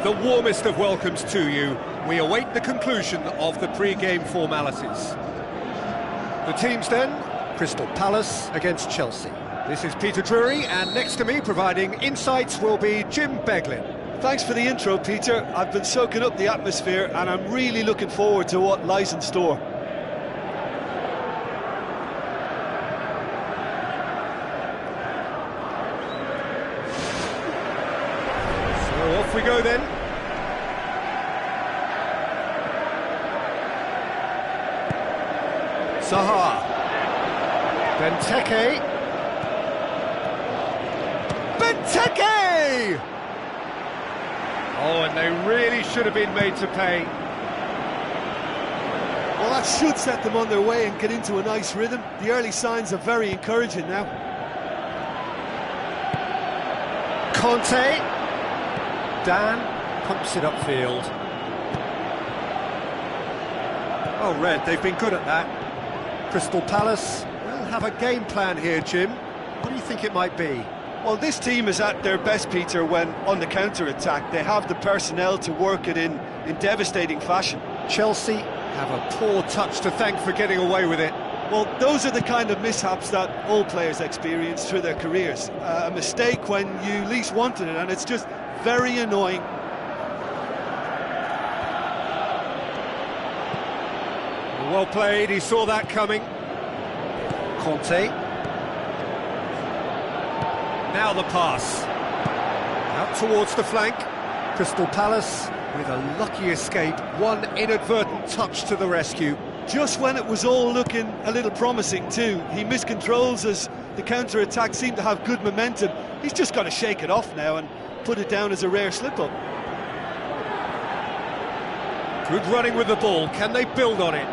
The warmest of welcomes to you. We await the conclusion of the pre-game formalities. The teams then, Crystal Palace against Chelsea. This is Peter Drury, and next to me providing insights will be Jim Beglin. Thanks for the intro, Peter. I've been soaking up the atmosphere and I'm really looking forward to what lies in store. Off we go then. Zaha. Benteke. Benteke! Oh, and they really should have been made to pay. Well, that should set them on their way and get into a nice rhythm. The early signs are very encouraging now. Conte. Dan pumps it upfield. Oh, Red, they've been good at that. Crystal Palace will have a game plan here, Jim. What do you think it might be? Well, this team is at their best, Peter, when on the counter-attack. They have the personnel to work it in devastating fashion. Chelsea have a poor touch to thank for getting away with it. Well, those are the kind of mishaps that all players experience through their careers. A mistake when you least wanted it, and it's just very annoying. Well played, he saw that coming. Conte. Now the pass. Out towards the flank. Crystal Palace with a lucky escape. One inadvertent touch to the rescue. Just when it was all looking a little promising too. He miscontrols as the counter-attack seemed to have good momentum. He's just got to shake it off now and put it down as a rare slip-up. Good running with the ball. Can they build on it?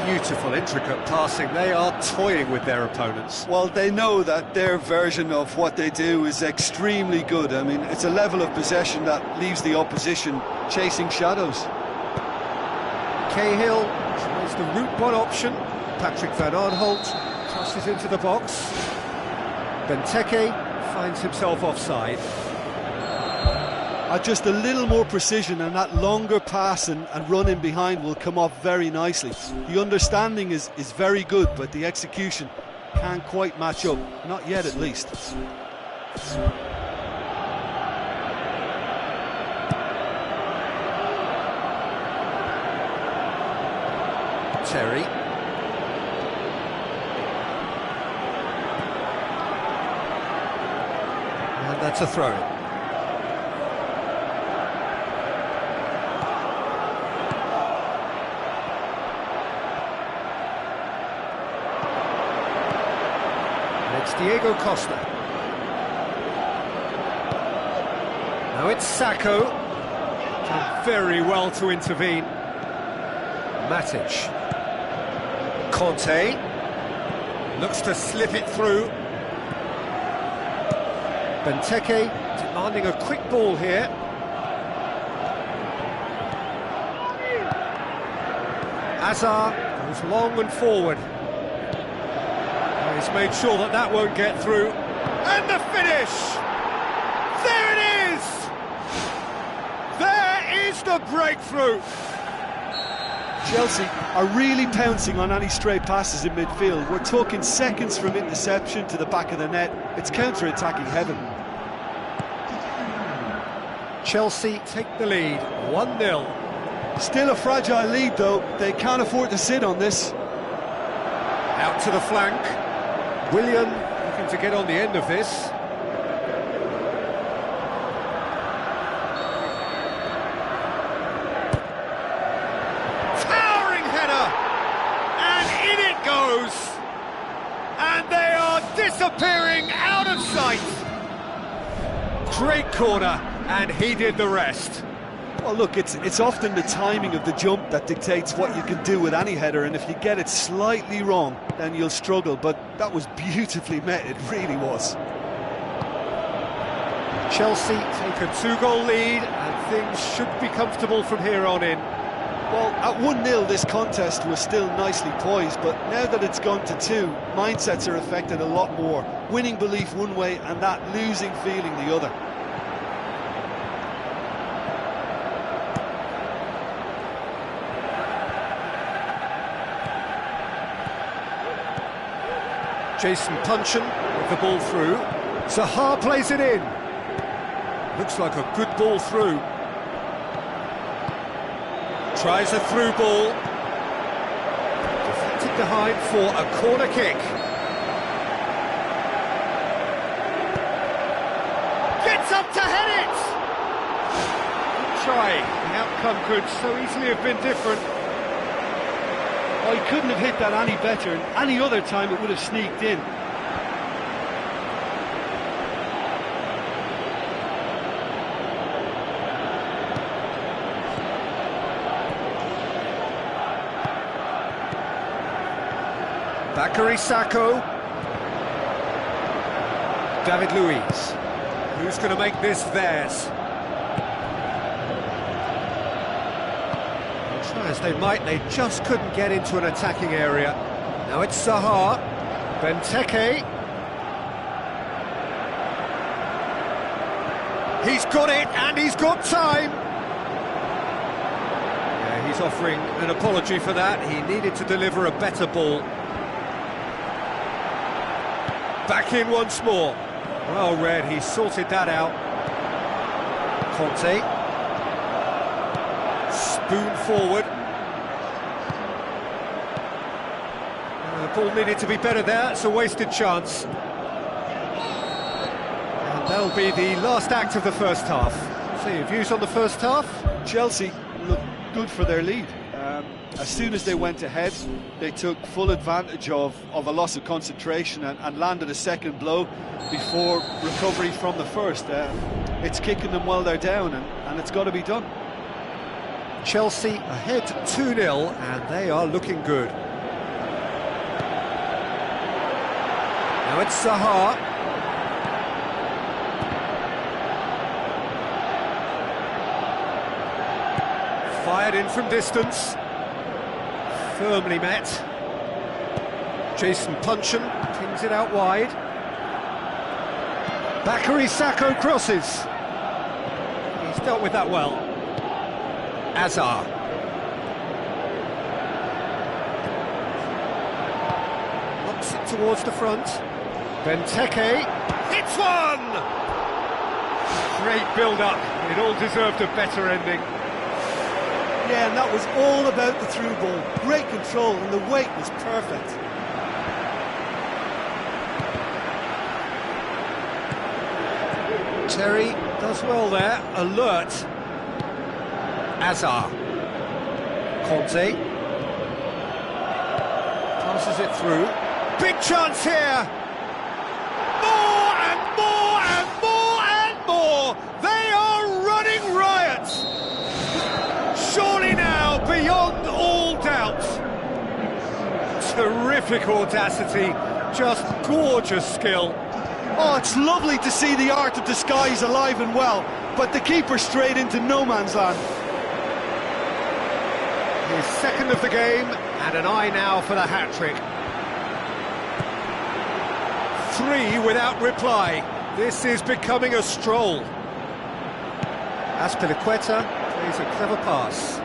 Beautiful, intricate passing. They are toying with their opponents. Well, they know that their version of what they do is extremely good. I mean, it's a level of possession that leaves the opposition chasing shadows. Cahill tries the route one option. Patrick Van Aanholt crosses into the box. Benteke finds himself offside. Just a little more precision, and that longer pass and run in behind will come off very nicely. The understanding is very good, but the execution can't quite match up. Not yet, at least. Terry. And that's a throw-in. It's Diego Costa. Now it's Sacco. Done very well to intervene. Matic. Conte. Looks to slip it through. Benteke demanding a quick ball here. Hazard goes long and forward. He's made sure that that won't get through. And the finish! There it is! There is the breakthrough! Chelsea are really pouncing on any stray passes in midfield. We're talking seconds from interception to the back of the net. It's counter-attacking heaven. Chelsea take the lead, 1-0. Still a fragile lead though, they can't afford to sit on this. Out to the flank. Willian looking to get on the end of this. Towering header! And in it goes! And they are disappearing out of sight! Great corner, and he did the rest. Well, look, it's often the timing of the jump that dictates what you can do with any header, and if you get it slightly wrong, then you'll struggle, but that was beautifully met, it really was. Chelsea take a 2-goal lead, and things should be comfortable from here on in. Well, at 1-0 this contest was still nicely poised, but now that it's gone to 2, mindsets are affected a lot more. Winning belief one way and that losing feeling the other. Jason Puncheon with the ball through. Zaha plays it in. Looks like a good ball through. Tries a through ball. Deflected behind for a corner kick. Gets up to head it! Good try. The outcome could so easily have been different. Oh, he couldn't have hit that any better, and any other time it would have sneaked in. Bakary Sakho. David Luiz. Who's going to make this theirs? Try as they might, they just couldn't get into an attacking area. Now it's Zaha. Benteke. He's got it, and he's got time. Yeah, he's offering an apology for that. He needed to deliver a better ball. Back in once more. Well read, he sorted that out. Conte. Spoon forward. The ball needed to be better there, it's a wasted chance. And that'll be the last act of the first half. So your views on the first half? Chelsea looked good for their lead. As soon as they went ahead, they took full advantage of a loss of concentration and landed a second blow before recovery from the first. It's kicking them while they're down, and it's got to be done. Chelsea ahead 2-0, and they are looking good. Now it's Zaha. Fired in from distance. Firmly met. Jason Puncheon pings it out wide. Bakary Sakho crosses. He's dealt with that well. Azar. Knocks it towards the front. Benteke hits one! Great build-up. It all deserved a better ending. Yeah, and that was all about the through ball. Great control, and the weight was perfect. Terry does well there, alert. Azar. Conte. Passes it through. Big chance here! More and more and more and more! They are running riot! Surely now, beyond all doubt. Terrific audacity, just gorgeous skill. Oh, it's lovely to see the art of disguise alive and well, but the keeper straight into no man's land. His second of the game, and an eye now for the hat-trick. 3 without reply. This is becoming a stroll. Azpilicueta plays a clever pass.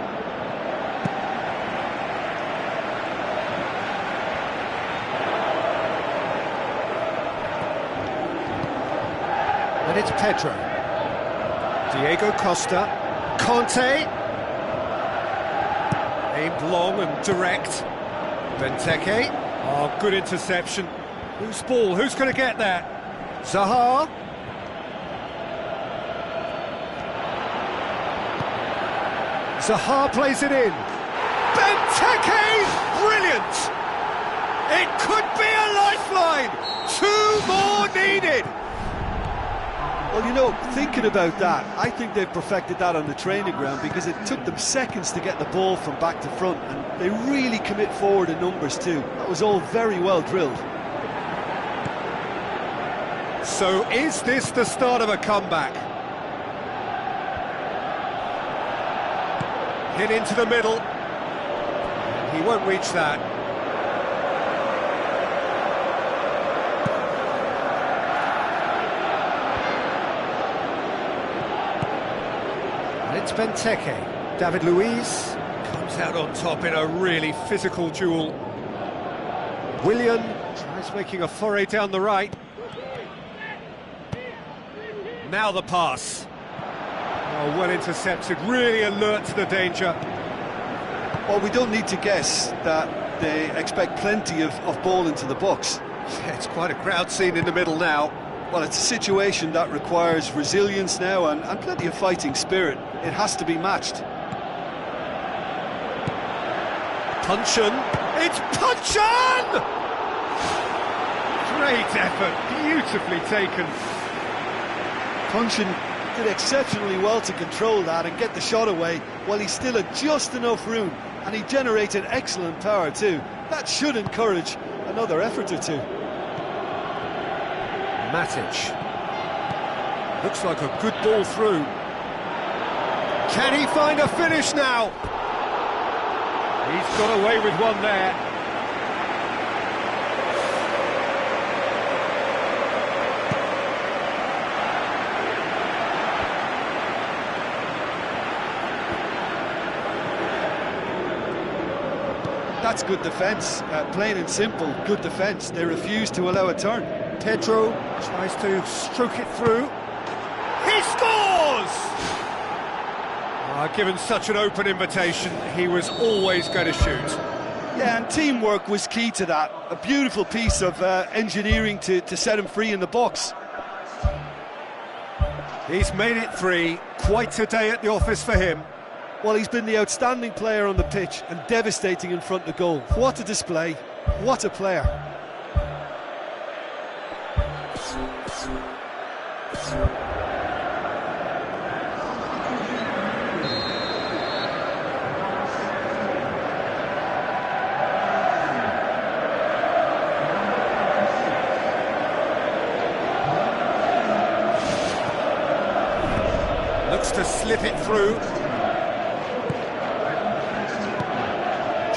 And it's Pedro. Diego Costa. Conte. Aimed long and direct. Benteke. Oh, good interception. Whose ball? Who's going to get that? Zaha. Zaha plays it in. Benteke! Brilliant! It could be a lifeline! 2 more needed! Well, you know, thinking about that, I think they've perfected that on the training ground because it took them seconds to get the ball from back to front, and they really commit forward in numbers too. That was all very well drilled. So is this the start of a comeback? Hit into the middle. He won't reach that. And it's Benteke. David Luiz comes out on top in a really physical duel. Willian tries making a foray down the right. Now the pass. Oh, well intercepted, really alert to the danger. Well, we don't need to guess that they expect plenty of ball into the box. Yeah, it's quite a crowd scene in the middle now. Well, it's a situation that requires resilience now and plenty of fighting spirit. It has to be matched. Puncheon! It's Puncheon! Great effort, beautifully taken. Puncheon did exceptionally well to control that and get the shot away while he still had just enough room, and he generated excellent power too. That should encourage another effort or two. Matic. Looks like a good ball through. Can he find a finish now? He's got away with one there. That's good defence, plain and simple, good defence. They refuse to allow a turn. Pedro tries to stroke it through. He scores! Given such an open invitation, he was always going to shoot. Yeah, and teamwork was key to that. A beautiful piece of engineering to set him free in the box. He's made it 3. Quite a day at the office for him. Well, he's been the outstanding player on the pitch and devastating in front of the goal. What a display, what a player. Looks to slip it through.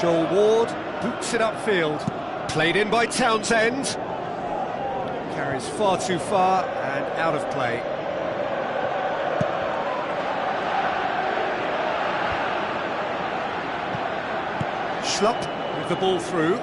Joel Ward boots it upfield. Played in by Townsend. Carries far too far and out of play. Schlupp with the ball through.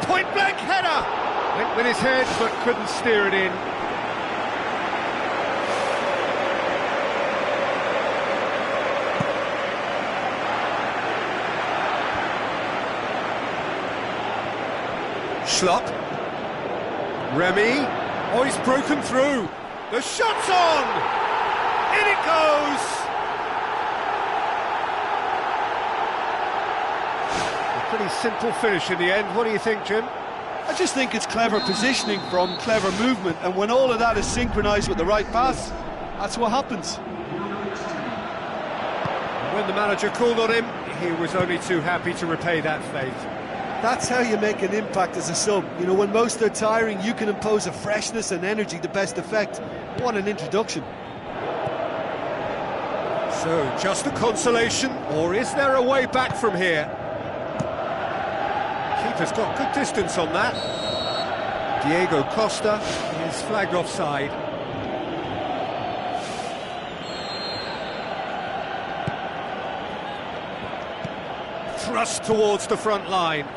Point-blank header! Went with his head, but couldn't steer it in. Schlupp. Remy. Oh, he's broken through. The shot's on! In it goes! Pretty simple finish in the end. What do you think, Jim? I just think it's clever positioning from clever movement, and when all of that is synchronised with the right pass, that's what happens. When the manager called on him, he was only too happy to repay that faith. That's how you make an impact as a sub. You know, when most are tiring, you can impose a freshness and energy to best effect. What an introduction. So, just a consolation, or is there a way back from here? Keeper's got good distance on that. Diego Costa is flagged offside. Thrust towards the front line.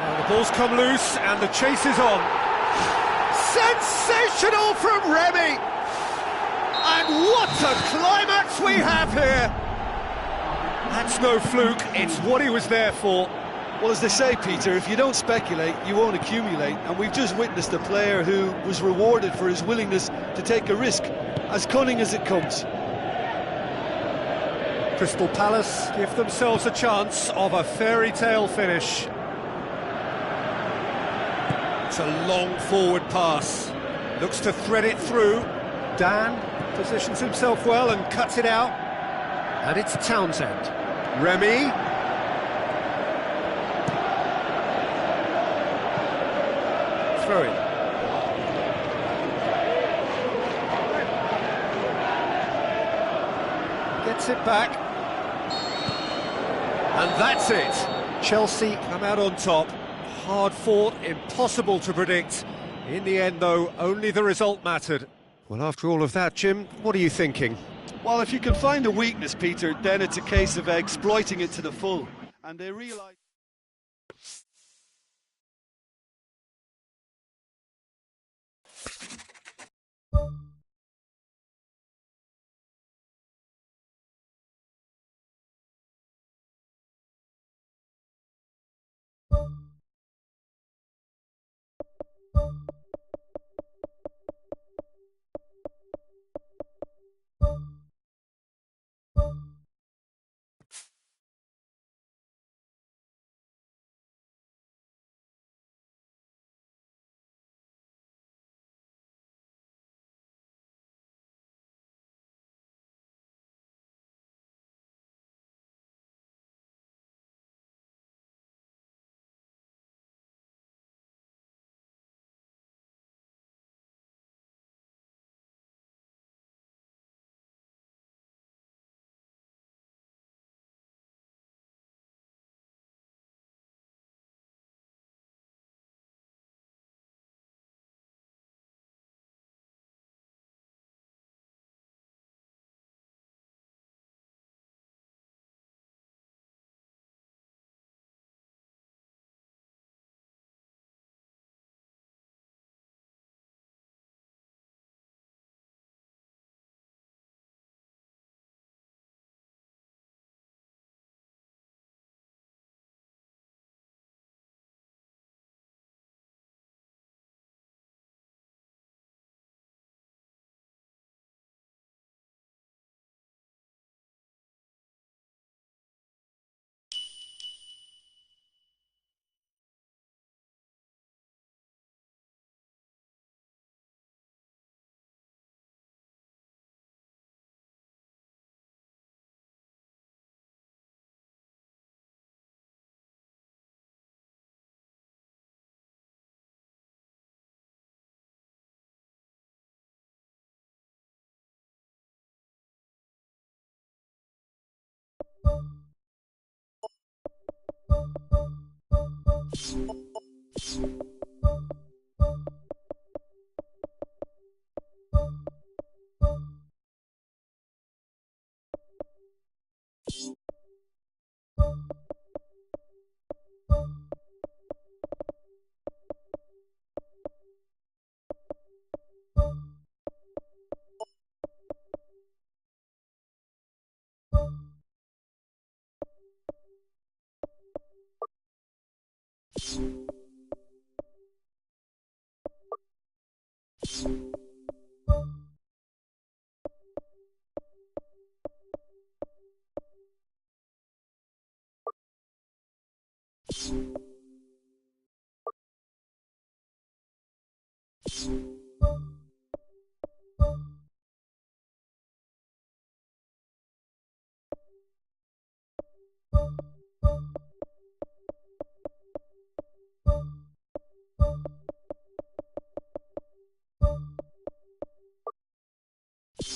Well, the ball's come loose and the chase is on. Sensational from Remy! And what a climax we have here! That's no fluke, it's what he was there for. Well, as they say, Peter, if you don't speculate, you won't accumulate. And we've just witnessed a player who was rewarded for his willingness to take a risk, as cunning as it comes. Crystal Palace give themselves a chance of a fairy tale finish. It's a long forward pass. Looks to thread it through. Dan positions himself well and cuts it out. And it's Townsend. Remy. Throw in. Gets it back. And that's it. Chelsea come out on top. Hard fought, impossible to predict. In the end, though, only the result mattered. Well, after all of that, Jim, what are you thinking? Well, if you can find a weakness, Peter, then it's a case of exploiting it to the full. And they realise...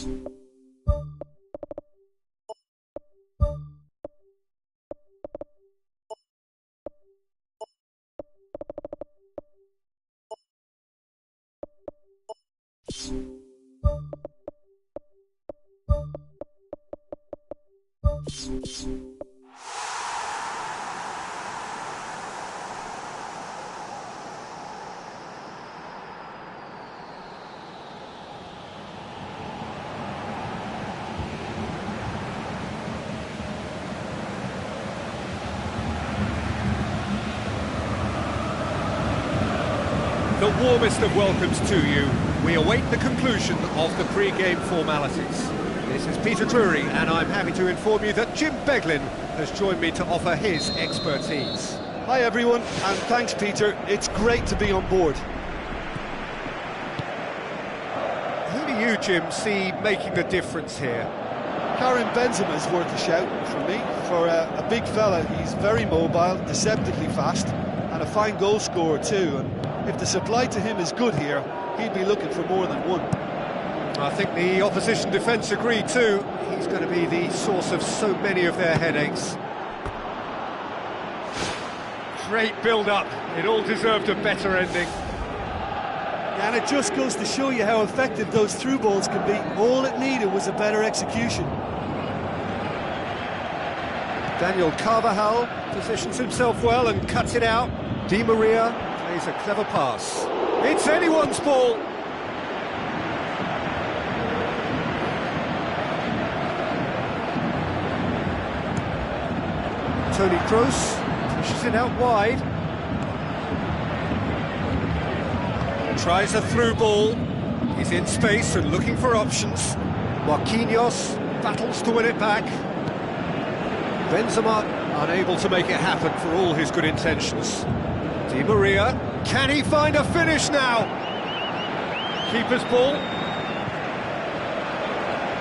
The warmest of welcomes to you. We await the conclusion of the pre-game formalities. This is Peter Drury, and I'm happy to inform you that Jim Beglin has joined me to offer his expertise. Hi everyone, and thanks Peter. It's great to be on board. Who do you, Jim, see making the difference here? Karim Benzema's worth a shout for me. For a big fella, he's very mobile, deceptively fast, and a fine goal scorer too. And if the supply to him is good here, he'd be looking for more than one. I think the opposition defence agree too. He's going to be the source of so many of their headaches. Great build-up. It all deserved a better ending. And it just goes to show you how effective those through balls can be. All it needed was a better execution. Daniel Carvajal positions himself well and cuts it out. Di Maria plays a clever pass. It's anyone's ball. Toni Kroos pushes it out wide. Tries a through ball. He's in space and looking for options. Marquinhos battles to win it back. Benzema unable to make it happen for all his good intentions. Di Maria, can he find a finish now? Keeper's ball.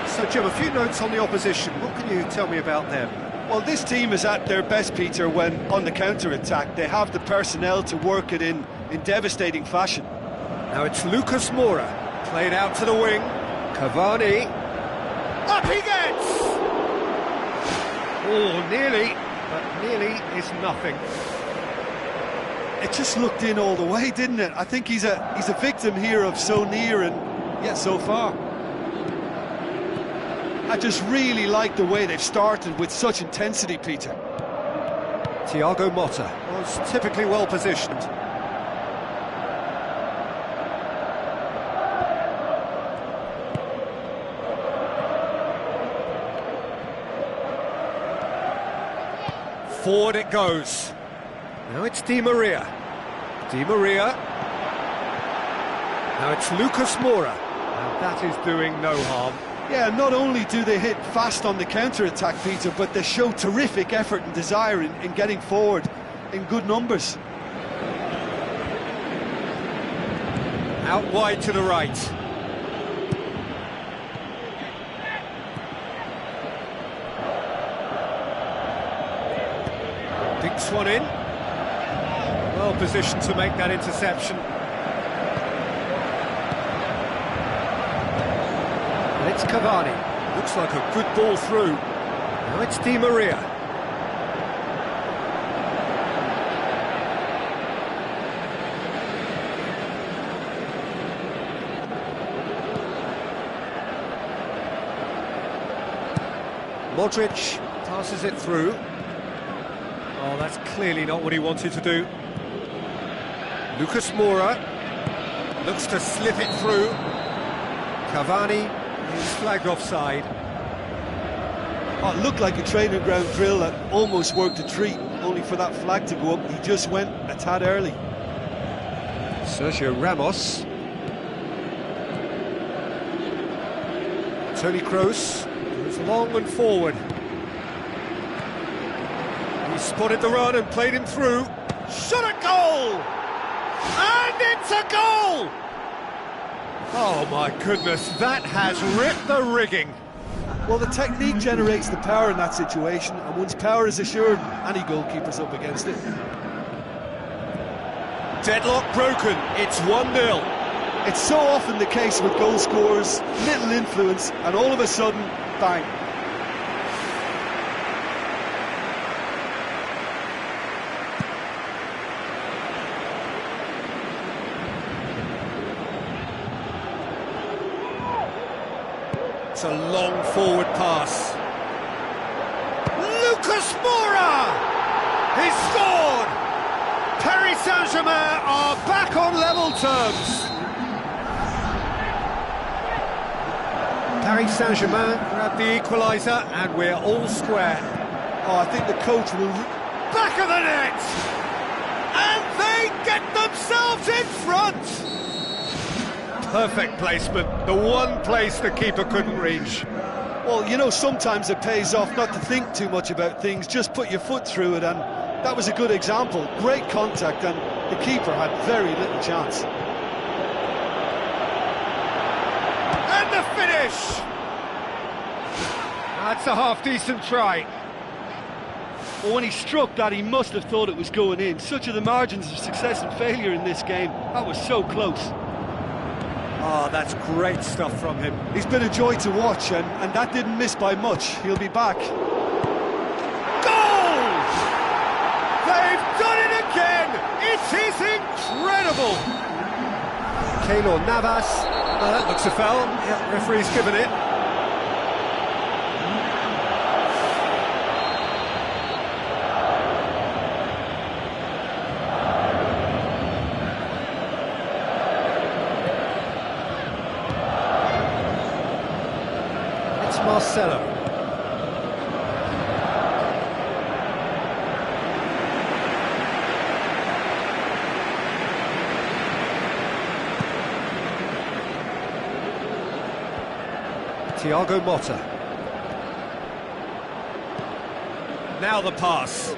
So Jim, a few notes on the opposition. What can you tell me about them? Well, this team is at their best, Peter, when on the counter-attack. They have the personnel to work it in devastating fashion. Now it's Lucas Moura, played out to the wing. Cavani, up he gets! Oh, nearly, but nearly is nothing. It just looked in all the way, didn't it? I think he's a victim here of so near and yet so far. I just really like the way they've started with such intensity, Peter. Thiago Motta was typically well positioned. Forward it goes. Now it's Di Maria. Di Maria. Now it's Lucas Moura. And that is doing no harm. Yeah, not only do they hit fast on the counter-attack, Peter, but they show terrific effort and desire in getting forward in good numbers. Out wide to the right. Dinks one in. Well positioned to make that interception. And it's Cavani. Looks like a good ball through. Now it's Di Maria. Modric passes it through. Oh, that's clearly not what he wanted to do. Lucas Moura looks to slip it through. Cavani is flagged offside. Oh, it looked like a training ground drill that almost worked a treat, only for that flag to go up. He just went a tad early. Sergio Ramos. Toni Kroos goes long and forward. He spotted the run and played him through. Shot a goal! And it's a goal! Oh my goodness, that has ripped the rigging. Well, the technique generates the power in that situation, and once power is assured, any goalkeeper's up against it. Deadlock broken, it's 1-0. It's so often the case with goal scorers, little influence, and all of a sudden, bang. It's a long forward pass. Lucas Moura! He's scored! Paris Saint-Germain are back on level terms. Paris Saint-Germain grab the equaliser and we're all square. Oh, I think the coach will... Back of the net! And they get themselves in front! Perfect placement, the one place the keeper couldn't reach. Well, you know, sometimes it pays off not to think too much about things, just put your foot through it, and that was a good example. Great contact, and the keeper had very little chance. And the finish! That's a half-decent try. Well, when he struck that, he must have thought it was going in. Such are the margins of success and failure in this game. That was so close. Oh, that's great stuff from him. He's been a joy to watch, and that didn't miss by much. He'll be back. Goal! They've done it again! It is incredible! Keylor Navas. Oh, that looks a foul. Yeah, referee's given it. Marcelo. Thiago Motta. Now the pass.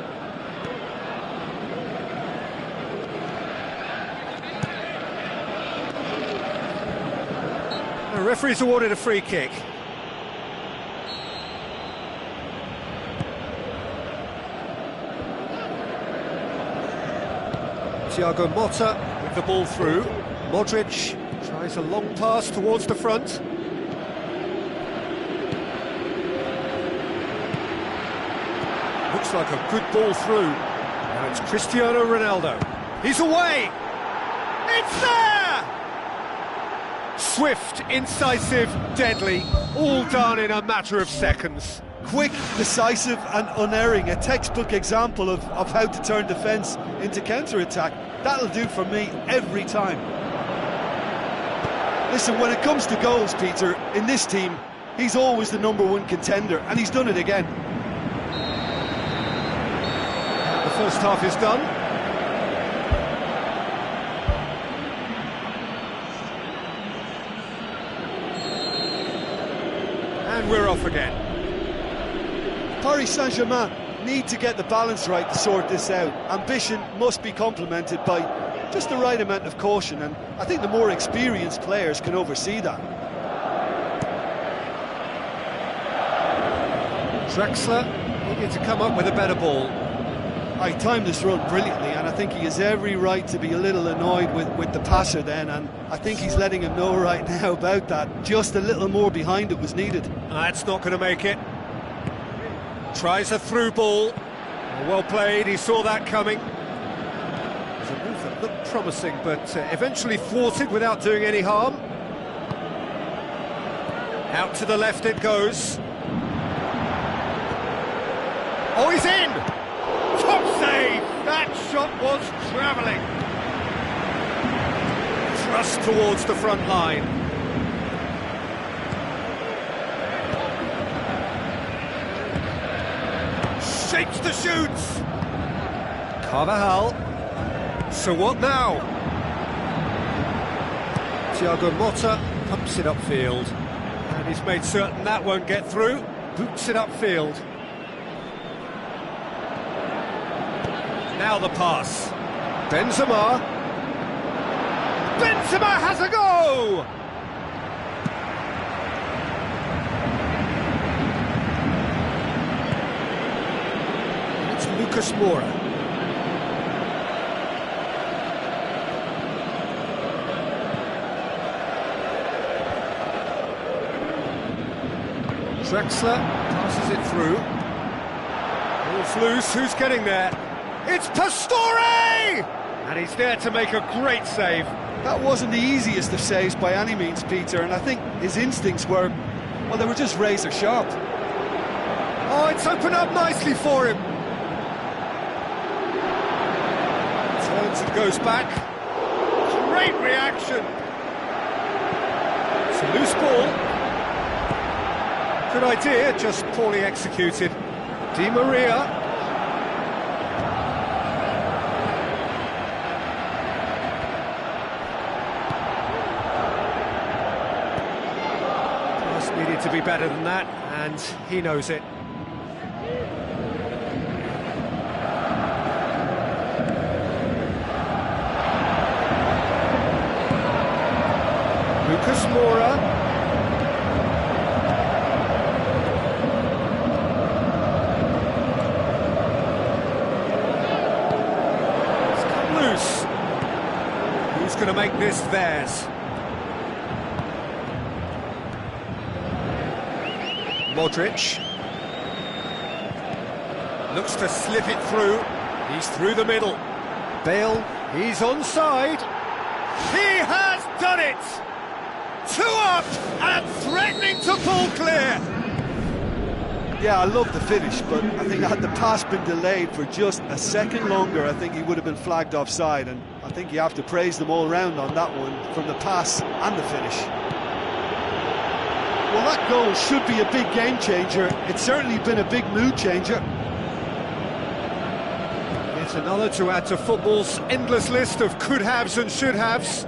The referee's awarded a free kick. Thiago Motta with the ball through. Modric tries a long pass towards the front. Looks like a good ball through. Now it's Cristiano Ronaldo. He's away! It's there! Swift, incisive, deadly, all done in a matter of seconds. Quick, decisive and unerring, a textbook example of how to turn defence into counter-attack. That'll do for me every time. Listen, when it comes to goals, Peter, in this team, he's always the #1 contender, and he's done it again. The first half is done. And we're off again. Paris Saint-Germain need to get the balance right to sort this out. Ambition must be complemented by just the right amount of caution, and I think the more experienced players can oversee that. Drexler needed to come up with a better ball. I timed this run brilliantly, and I think he has every right to be a little annoyed with the passer then, and I think he's letting him know right now about that. Just a little more behind it was needed. That's not going to make it. Tries a through ball. Well played, he saw that coming. It was a move that looked promising, but eventually thwarted without doing any harm. Out to the left it goes. Oh, he's in! Top save! That shot was travelling. Thrust towards the front line. Shapes the shoots. Carvajal. So what now? Thiago Motta pumps it upfield. And he's made certain that won't get through. Boots it upfield. Now the pass. Benzema. Benzema has a go! Lucas Moura. Drexler passes it through. Ball's loose, who's getting there? It's Pastore! And he's there to make a great save. That wasn't the easiest of saves by any means, Peter, and I think his instincts were, well, they were just razor sharp. Oh, it's opened up nicely for him. Turns and goes back. Great reaction. It's a loose ball. Good idea, just poorly executed. Di Maria. Needed to be better than that, and he knows it. Lucas Moura. It's come loose. Who's going to make this theirs? Modric looks to slip it through. He's through the middle. Bale, he's onside. He has done it! 2 up and threatening to pull clear. Yeah, I love the finish, but I think had the pass been delayed for just a second longer, I think he would have been flagged offside, and I think you have to praise them all round on that one, from the pass and the finish. Well, that goal should be a big game changer. It's certainly been a big mood changer. It's another to add to football's endless list of could-haves and should-haves.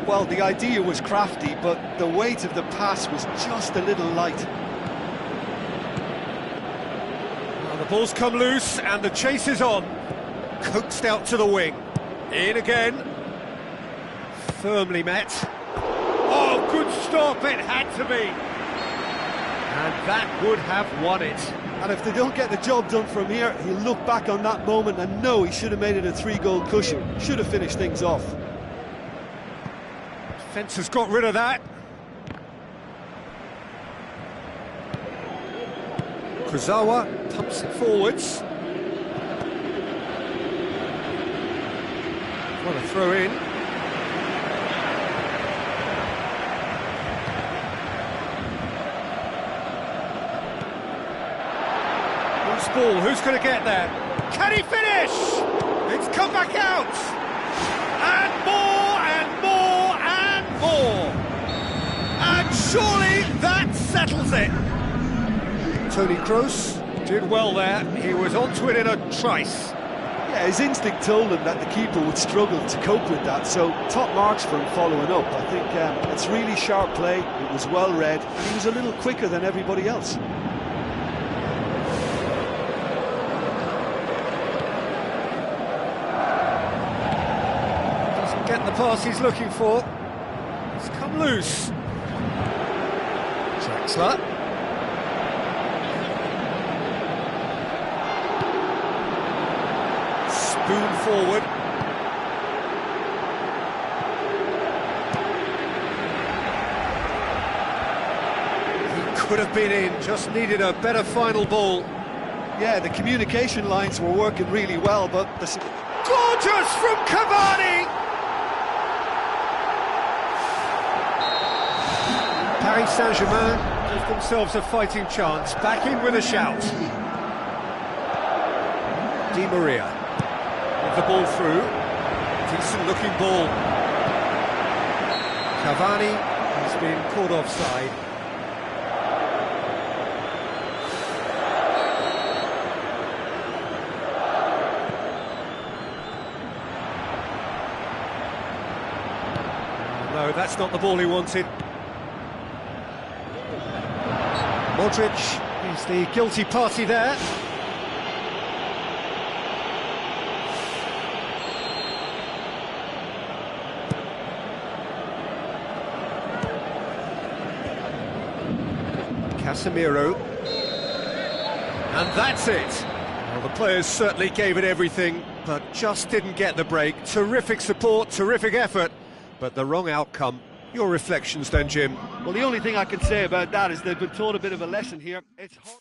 Well, the idea was crafty, but the weight of the pass was just a little light. Well, the ball's come loose and the chase is on. Coaxed out to the wing. In again. Firmly met. Oh, good stop, it had to be. And that would have won it. And if they don't get the job done from here, he'll look back on that moment and know he should have made it a 3-goal cushion. Should have finished things off. Defence has got rid of that. Kurzawa pumps it forwards. What a throw in. Ball, who's going to get there? Can he finish? It's come back out! And more, and more, and more! And surely that settles it! Toni Kroos did well there. He was onto it in a trice. Yeah, his instinct told him that the keeper would struggle to cope with that, so top marks for him following up. I think it's really sharp play, it was well read, and he was a little quicker than everybody else. Get the pass he's looking for. It's come loose. Drexler. Spoon forward. He could have been in, just needed a better final ball. Yeah, the communication lines were working really well, but gorgeous from Cavani! Paris Saint-Germain give themselves a fighting chance, back in with a shout. Di Maria with the ball through, decent looking ball. Cavani has been caught offside. No, that's not the ball he wanted. Modric is the guilty party there. Casemiro. And that's it. Well, the players certainly gave it everything, but just didn't get the break. Terrific support, terrific effort, but the wrong outcome. Your reflections then, Jim? Well, the only thing I can say about that is they've been taught a bit of a lesson here. It's hard.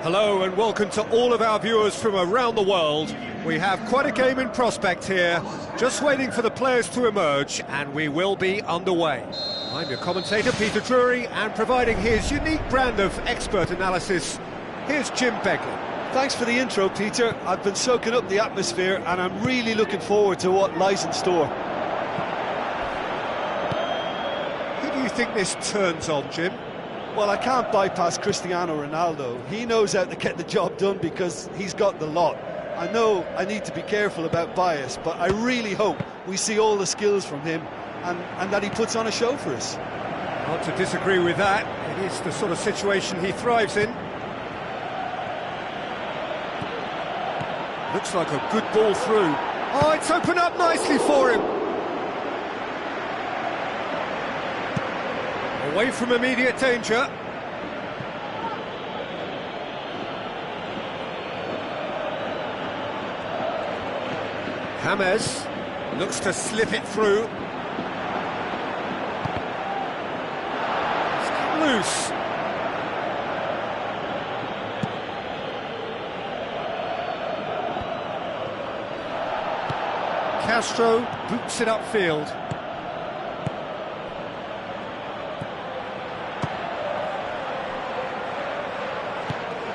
Hello and welcome to all of our viewers from around the world. We have quite a game in prospect here, just waiting for the players to emerge, and we will be underway. I'm your commentator, Peter Drury, and providing his unique brand of expert analysis, here's Jim Begley. Thanks for the intro, Peter. I've been soaking up the atmosphere, and I'm really looking forward to what lies in store. Who do you think this turns on, Jim? Well, I can't bypass Cristiano Ronaldo. He knows how to get the job done because he's got the lot. I know I need to be careful about bias, but I really hope we see all the skills from him and that he puts on a show for us. Not to disagree with that. It is the sort of situation he thrives in. Looks like a good ball through. Oh, it's opened up nicely for him. Away from immediate danger. James looks to slip it through. It's come loose. Castro boots it upfield.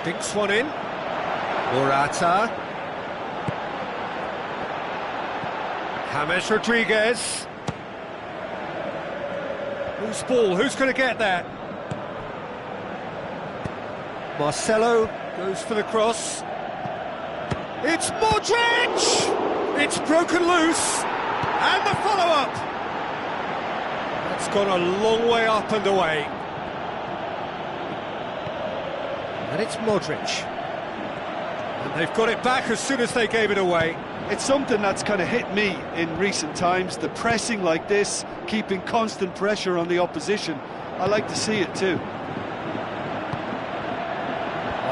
Dinks one in. Morata. James Rodriguez. Who's ball? Who's going to get that? Marcelo goes for the cross. It's Modric! It's broken loose. And the follow-up. That's gone a long way up and away. And it's Modric. And they've got it back as soon as they gave it away. It's something that's kind of hit me in recent times, the pressing like this, keeping constant pressure on the opposition. I like to see it too.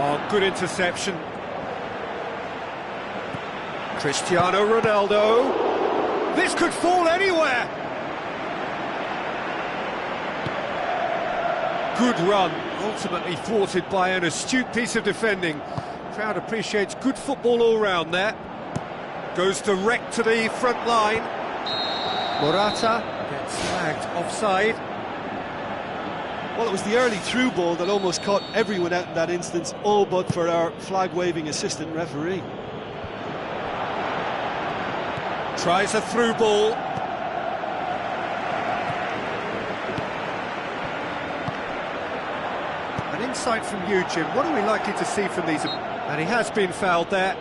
Oh, good interception. Cristiano Ronaldo. This could fall anywhere. Good run, ultimately thwarted by an astute piece of defending. Crowd appreciates good football all round there. Goes direct to the front line. Morata gets flagged offside. Well, it was the early through ball that almost caught everyone out in that instance, all but for our flag-waving assistant referee. Tries a through ball. An insight from you, Jim. What are we likely to see from these? And he has been fouled there.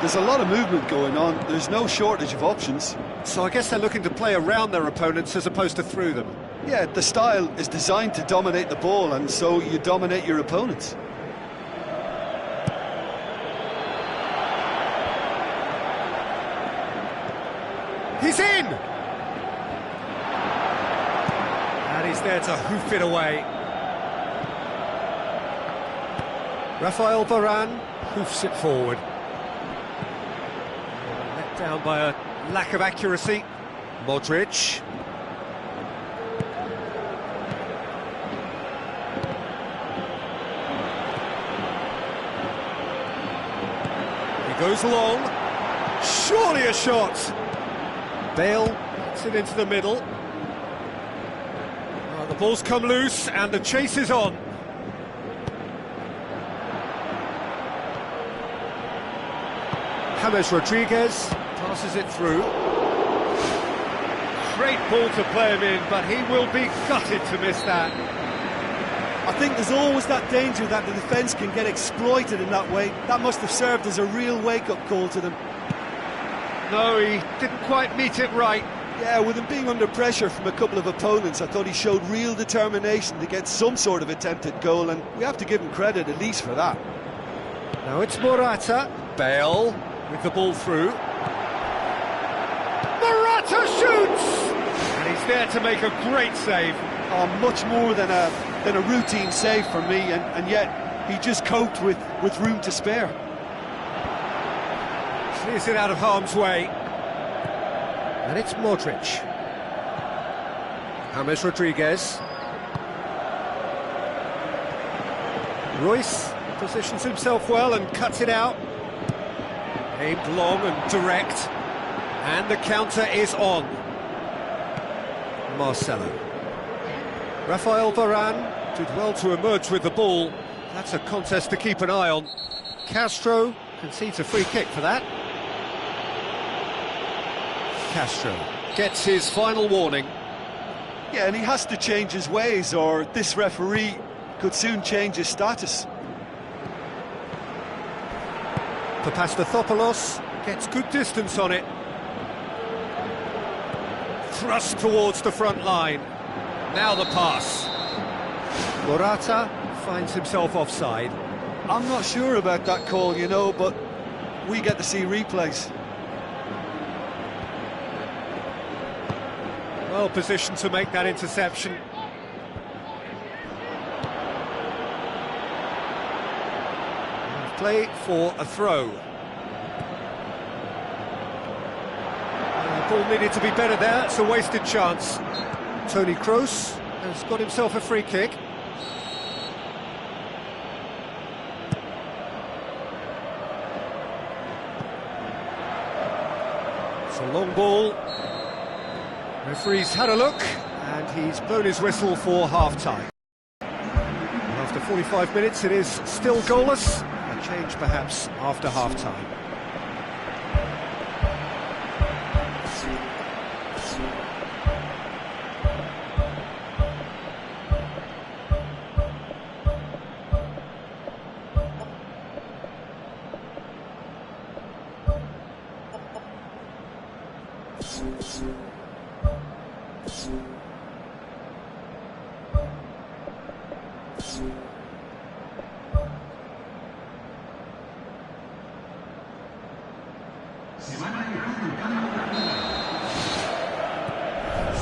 There's a lot of movement going on. There's no shortage of options. So I guess they're looking to play around their opponents as opposed to through them. Yeah, the style is designed to dominate the ball, and so you dominate your opponents. He's in! And he's there to hoof it away. Rafael Varane hoofs it forward. Let down by a lack of accuracy. Modric. He goes long. Surely a shot. Bale gets it into the middle. Oh, the ball's come loose and the chase is on. James Rodriguez passes it through. Great ball to play him in, but he will be gutted to miss that. I think there's always that danger that the defence can get exploited in that way. That must have served as a real wake-up call to them. No, he didn't quite meet it right. Yeah, with him being under pressure from a couple of opponents, I thought he showed real determination to get some sort of attempted goal, and we have to give him credit at least for that. Now it's Morata. Bale with the ball through. Morata shoots! And he's there to make a great save. Oh, much more than a routine save for me, and yet he just coped with room to spare. Clears it out of harm's way. And it's Modric. James Rodriguez. Royce positions himself well and cuts it out. Aimed long and direct. And the counter is on. Marcelo. Rafael Varane did well to emerge with the ball. That's a contest to keep an eye on. Castro concedes a free kick for that. Castro gets his final warning. Yeah, and he has to change his ways, or this referee could soon change his status. Papastathopoulos gets good distance on it. Thrust towards the front line. Now the pass. Morata finds himself offside. I'm not sure about that call, you know, but we get to see replays. Well positioned to make that interception. And play for a throw. The ball needed to be better there, it's a wasted chance. Toni Kroos has got himself a free kick. It's a long ball. Referee's had a look, and he's blown his whistle for half-time. After 45 minutes, it is still goalless. A change, perhaps, after half-time.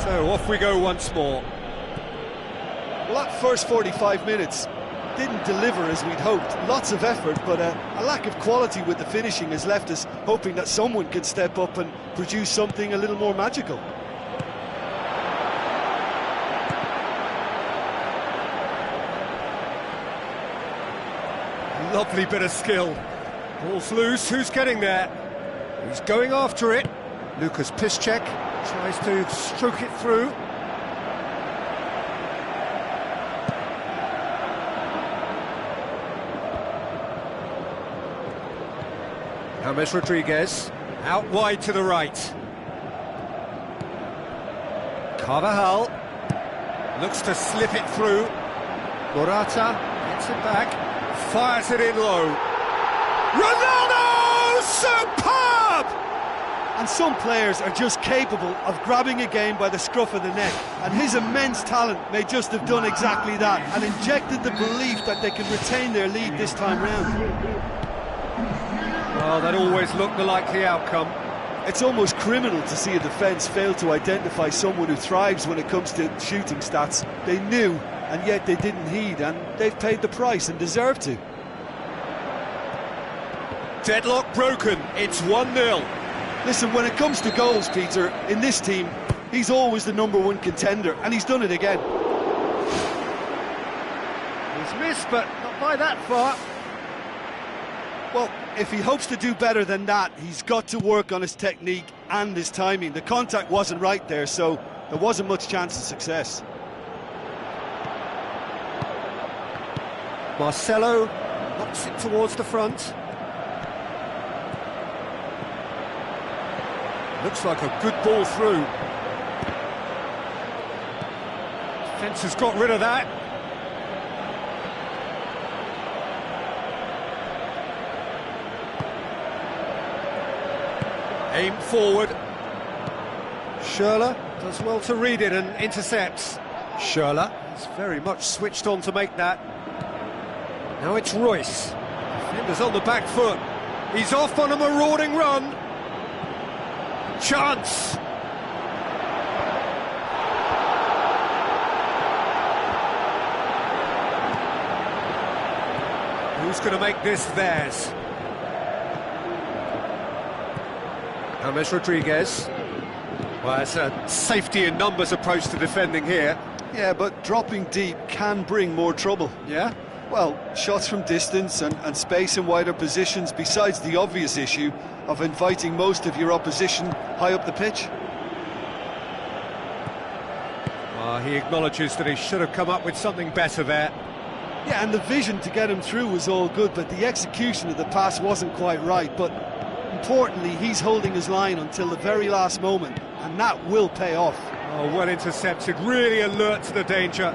So off we go once more. Well, that first 45 minutes didn't deliver as we'd hoped. Lots of effort, but a lack of quality with the finishing has left us hoping that someone can step up and produce something a little more magical. Lovely bit of skill. Ball's loose, who's getting there? He's going after it. Lucas Piszczek tries to stroke it through. James Rodriguez, out wide to the right. Carvajal looks to slip it through. Morata gets it back, fires it in low. Ronaldo! Superb! And some players are just capable of grabbing a game by the scruff of the neck, and his immense talent may just have done exactly that and injected the belief that they can retain their lead this time round. Well, that always looked the likely outcome. It's almost criminal to see a defence fail to identify someone who thrives when it comes to shooting stats. They knew, and yet they didn't heed, and they've paid the price and deserve to. Deadlock broken, it's 1-0. Listen, when it comes to goals, Peter, in this team, he's always the #1 contender, and he's done it again. He's missed, but not by that far. Well, if he hopes to do better than that, he's got to work on his technique and his timing. The contact wasn't right there, so there wasn't much chance of success. Marcelo knocks it towards the front. Looks like a good ball through. Defence has got rid of that. Aim forward. Schürrle does well to read it and intercepts. Schürrle is very much switched on to make that. Now it's Royce. Defender's on the back foot. He's off on a marauding run. Chance. Who's going to make this theirs? James Rodriguez. Well, it's a safety in numbers approach to defending here. Yeah, but dropping deep can bring more trouble. Yeah? Well, shots from distance and space in wider positions, besides the obvious issue of inviting most of your opposition high up the pitch. Well, he acknowledges that he should have come up with something better there. Yeah, and the vision to get him through was all good, but the execution of the pass wasn't quite right. But importantly, he's holding his line until the very last moment, and that will pay off. Oh, well intercepted, really alert to the danger.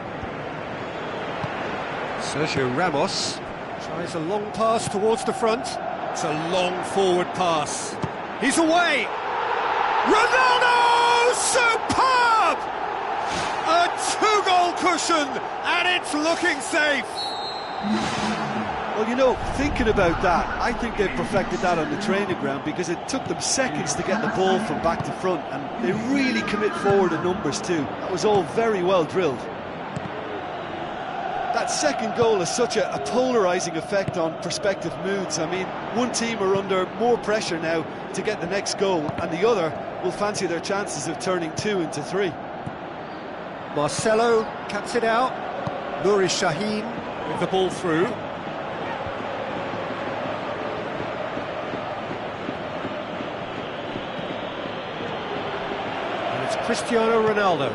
Sergio Ramos tries a long pass towards the front. It's a long forward pass. He's away! Ronaldo! Superb! A two-goal cushion, and it's looking safe. Well, you know, thinking about that, I think they've perfected that on the training ground, because it took them seconds to get the ball from back to front, and they really commit forward in numbers too. That was all very well drilled. That second goal has such a polarising effect on prospective moods. I mean, one team are under more pressure now to get the next goal, and the other will fancy their chances of turning 2 into 3. Marcelo cuts it out. Nuri Sahin with the ball through. And it's Cristiano Ronaldo.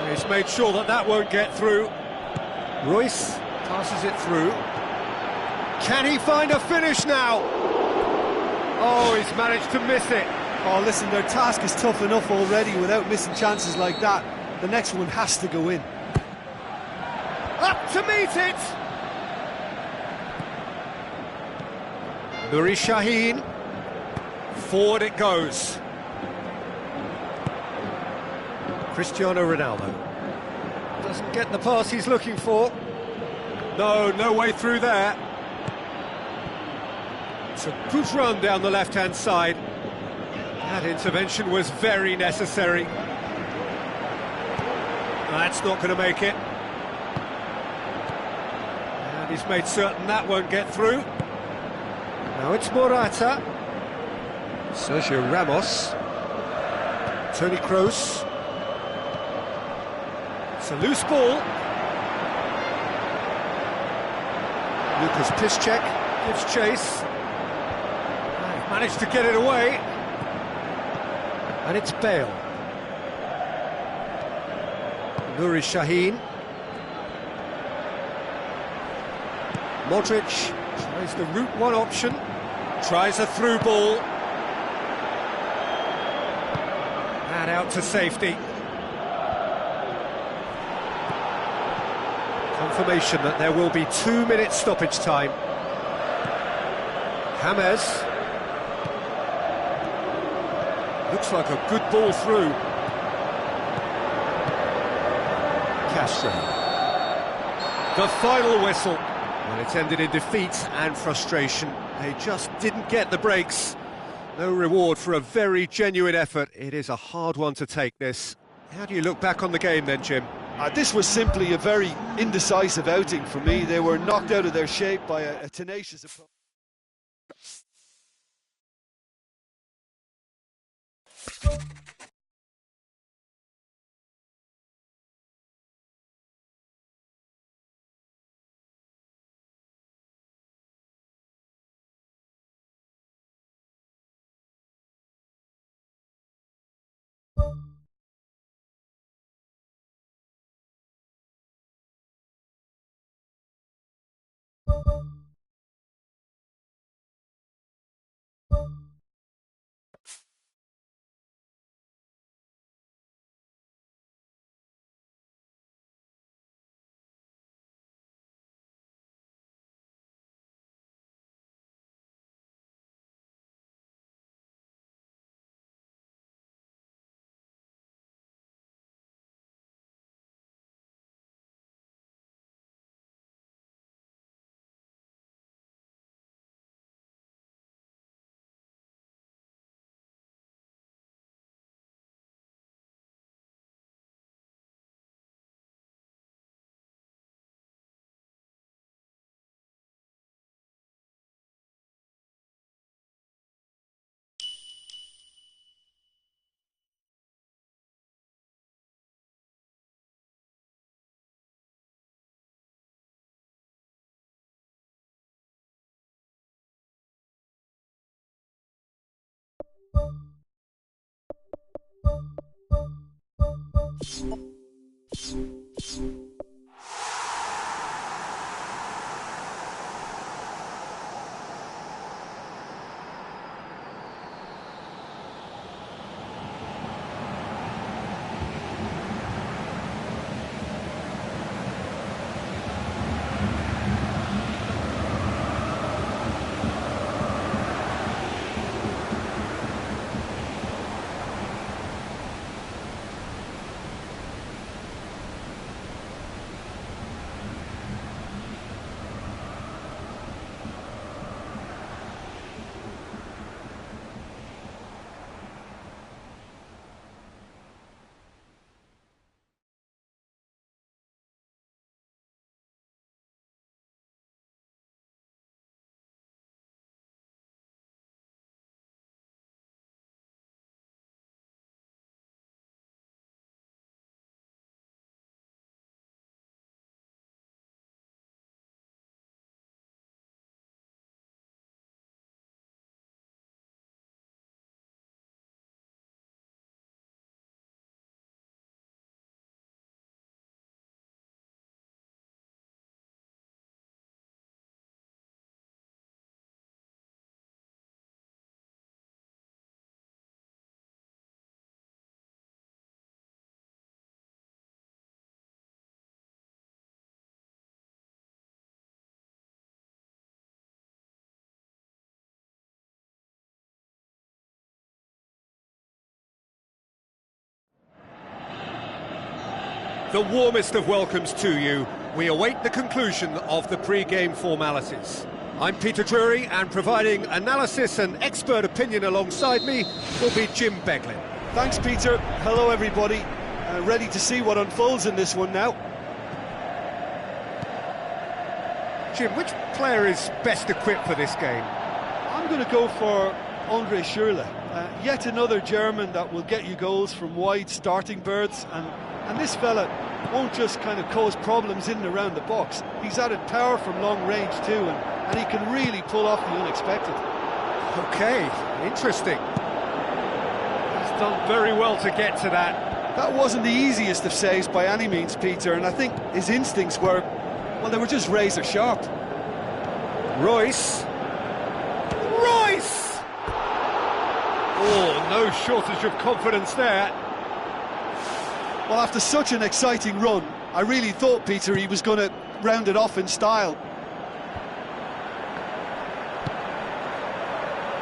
He's made sure that that won't get through. Royce passes it through. Can he find a finish now? Oh, he's managed to miss it. Oh, listen, their task is tough enough already without missing chances like that. The next one has to go in. Up to meet it! Nuri Sahin. Forward it goes. Cristiano Ronaldo. Doesn't get the pass he's looking for. No way through there. It's a good run down the left-hand side. That intervention was very necessary. That's not going to make it. And he's made certain that won't get through. Now it's Morata. Sergio Ramos. Toni Kroos. It's a loose ball. Lucas Piszczek gives chase. They've managed to get it away. And it's Bale. Nuri Sahin. Modric tries the route one option. Tries a through ball. And out to safety. Confirmation that there will be 2 minutes stoppage time. James. Looks like a good ball through. Castro. The final whistle. Well, it's ended in defeat and frustration. They just didn't get the breaks. No reward for a very genuine effort. It is a hard one to take, this. How do you look back on the game then, Jim? This was simply a very indecisive outing for me. They were knocked out of their shape by a tenacious opponent. The warmest of welcomes to you. We await the conclusion of the pre-game formalities. I'm Peter Drury, and providing analysis and expert opinion alongside me will be Jim Beglin. Thanks, Peter. Hello, everybody. Ready to see what unfolds in this one now. Jim, which player is best equipped for this game? I'm going to go for Andre Schürrle. Yet another German that will get you goals from wide starting birds, and this fella won't just kind of cause problems in and around the box. He's added power from long range too, and he can really pull off the unexpected. Okay, interesting. He's done very well to get to that. That wasn't the easiest of saves by any means, Peter, and I think his instincts were, well, they were just razor sharp. Royce! Oh, no shortage of confidence there. Well, after such an exciting run, I really thought, Peter, he was going to round it off in style.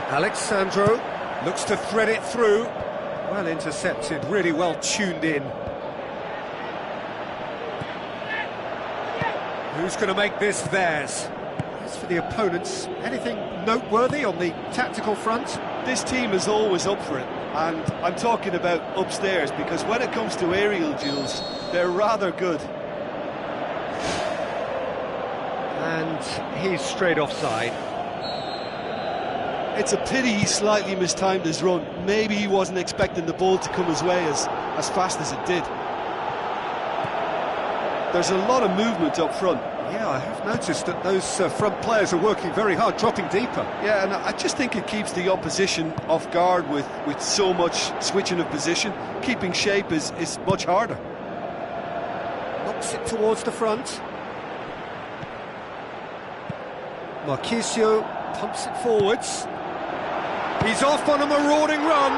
Alexandro looks to thread it through. Well intercepted, really well tuned in. Who's going to make this theirs? As for the opponents, anything noteworthy on the tactical front? This team is always up for it, and I'm talking about upstairs, because when it comes to aerial duels, they're rather good. And he's straight offside. It's a pity he slightly mistimed his run. Maybe he wasn't expecting the ball to come his way as fast as it did. There's a lot of movement up front. Yeah, I have noticed that those front players are working very hard, dropping deeper. Yeah, and I just think it keeps the opposition off guard with so much switching of position. Keeping shape is much harder. Knocks it towards the front. Marquisio pumps it forwards. He's off on a marauding run.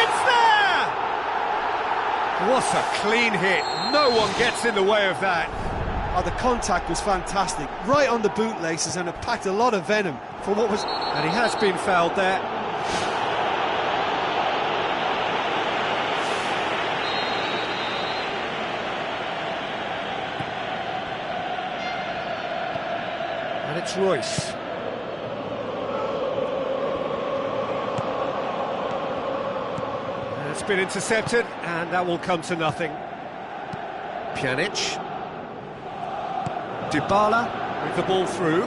It's there! What a clean hit. No one gets in the way of that. Oh, the contact was fantastic, right on the bootlaces, and it packed a lot of venom for what was... And he has been fouled there. And it's Royce. And it's been intercepted, and that will come to nothing. Pjanic. Dybala with the ball through.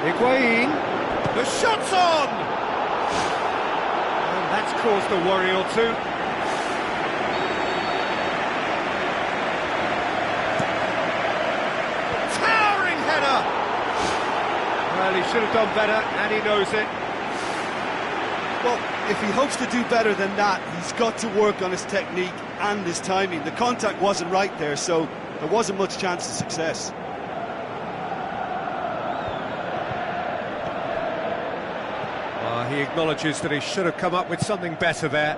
Higuain, the shot's on! And that's caused a worry or two. Towering header! Well, he should have done better, and he knows it. Well, if he hopes to do better than that, he's got to work on his technique and his timing. The contact wasn't right there, so there wasn't much chance of success. He acknowledges that he should have come up with something better there.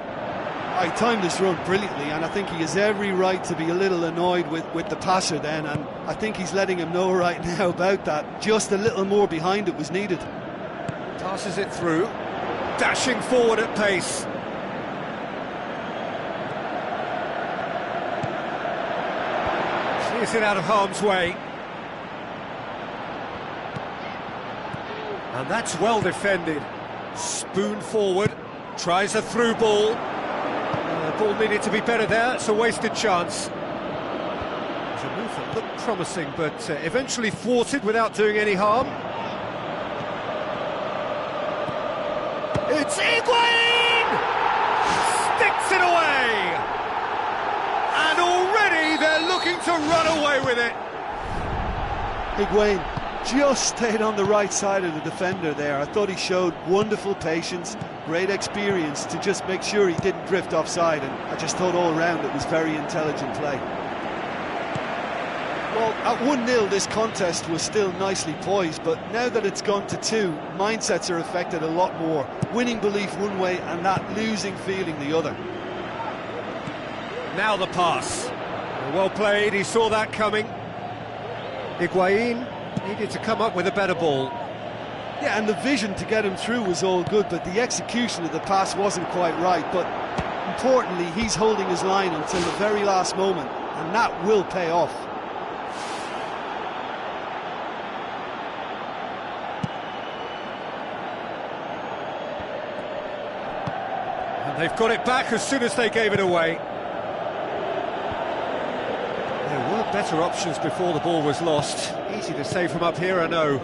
I timed this run brilliantly, and I think he has every right to be a little annoyed with the passer then, and I think he's letting him know right now about that. Just a little more behind it was needed. Passes it through, dashing forward at pace. Clears it out of harm's way. And that's well defended. Spoon forward, tries a through ball. The ball needed to be better there, it's a wasted chance. It's a move that looked promising, but eventually thwarted without doing any harm. It's Higuain! Sticks it away! And already they're looking to run away with it. Higuain just stayed on the right side of the defender there. I thought he showed wonderful patience, great experience to just make sure he didn't drift offside, and I just thought all round it was very intelligent play. Well, at 1-0 this contest was still nicely poised, but now that it's gone to 2, mindsets are affected a lot more. Winning belief one way and that losing feeling the other. Now the pass. Well played, he saw that coming. Higuain needed to come up with a better ball. Yeah, and the vision to get him through was all good, but the execution of the pass wasn't quite right. But importantly, he's holding his line until the very last moment, and that will pay off. They've got it back as soon as they gave it away. There were better options before the ball was lost. Easy to say from up here, I know.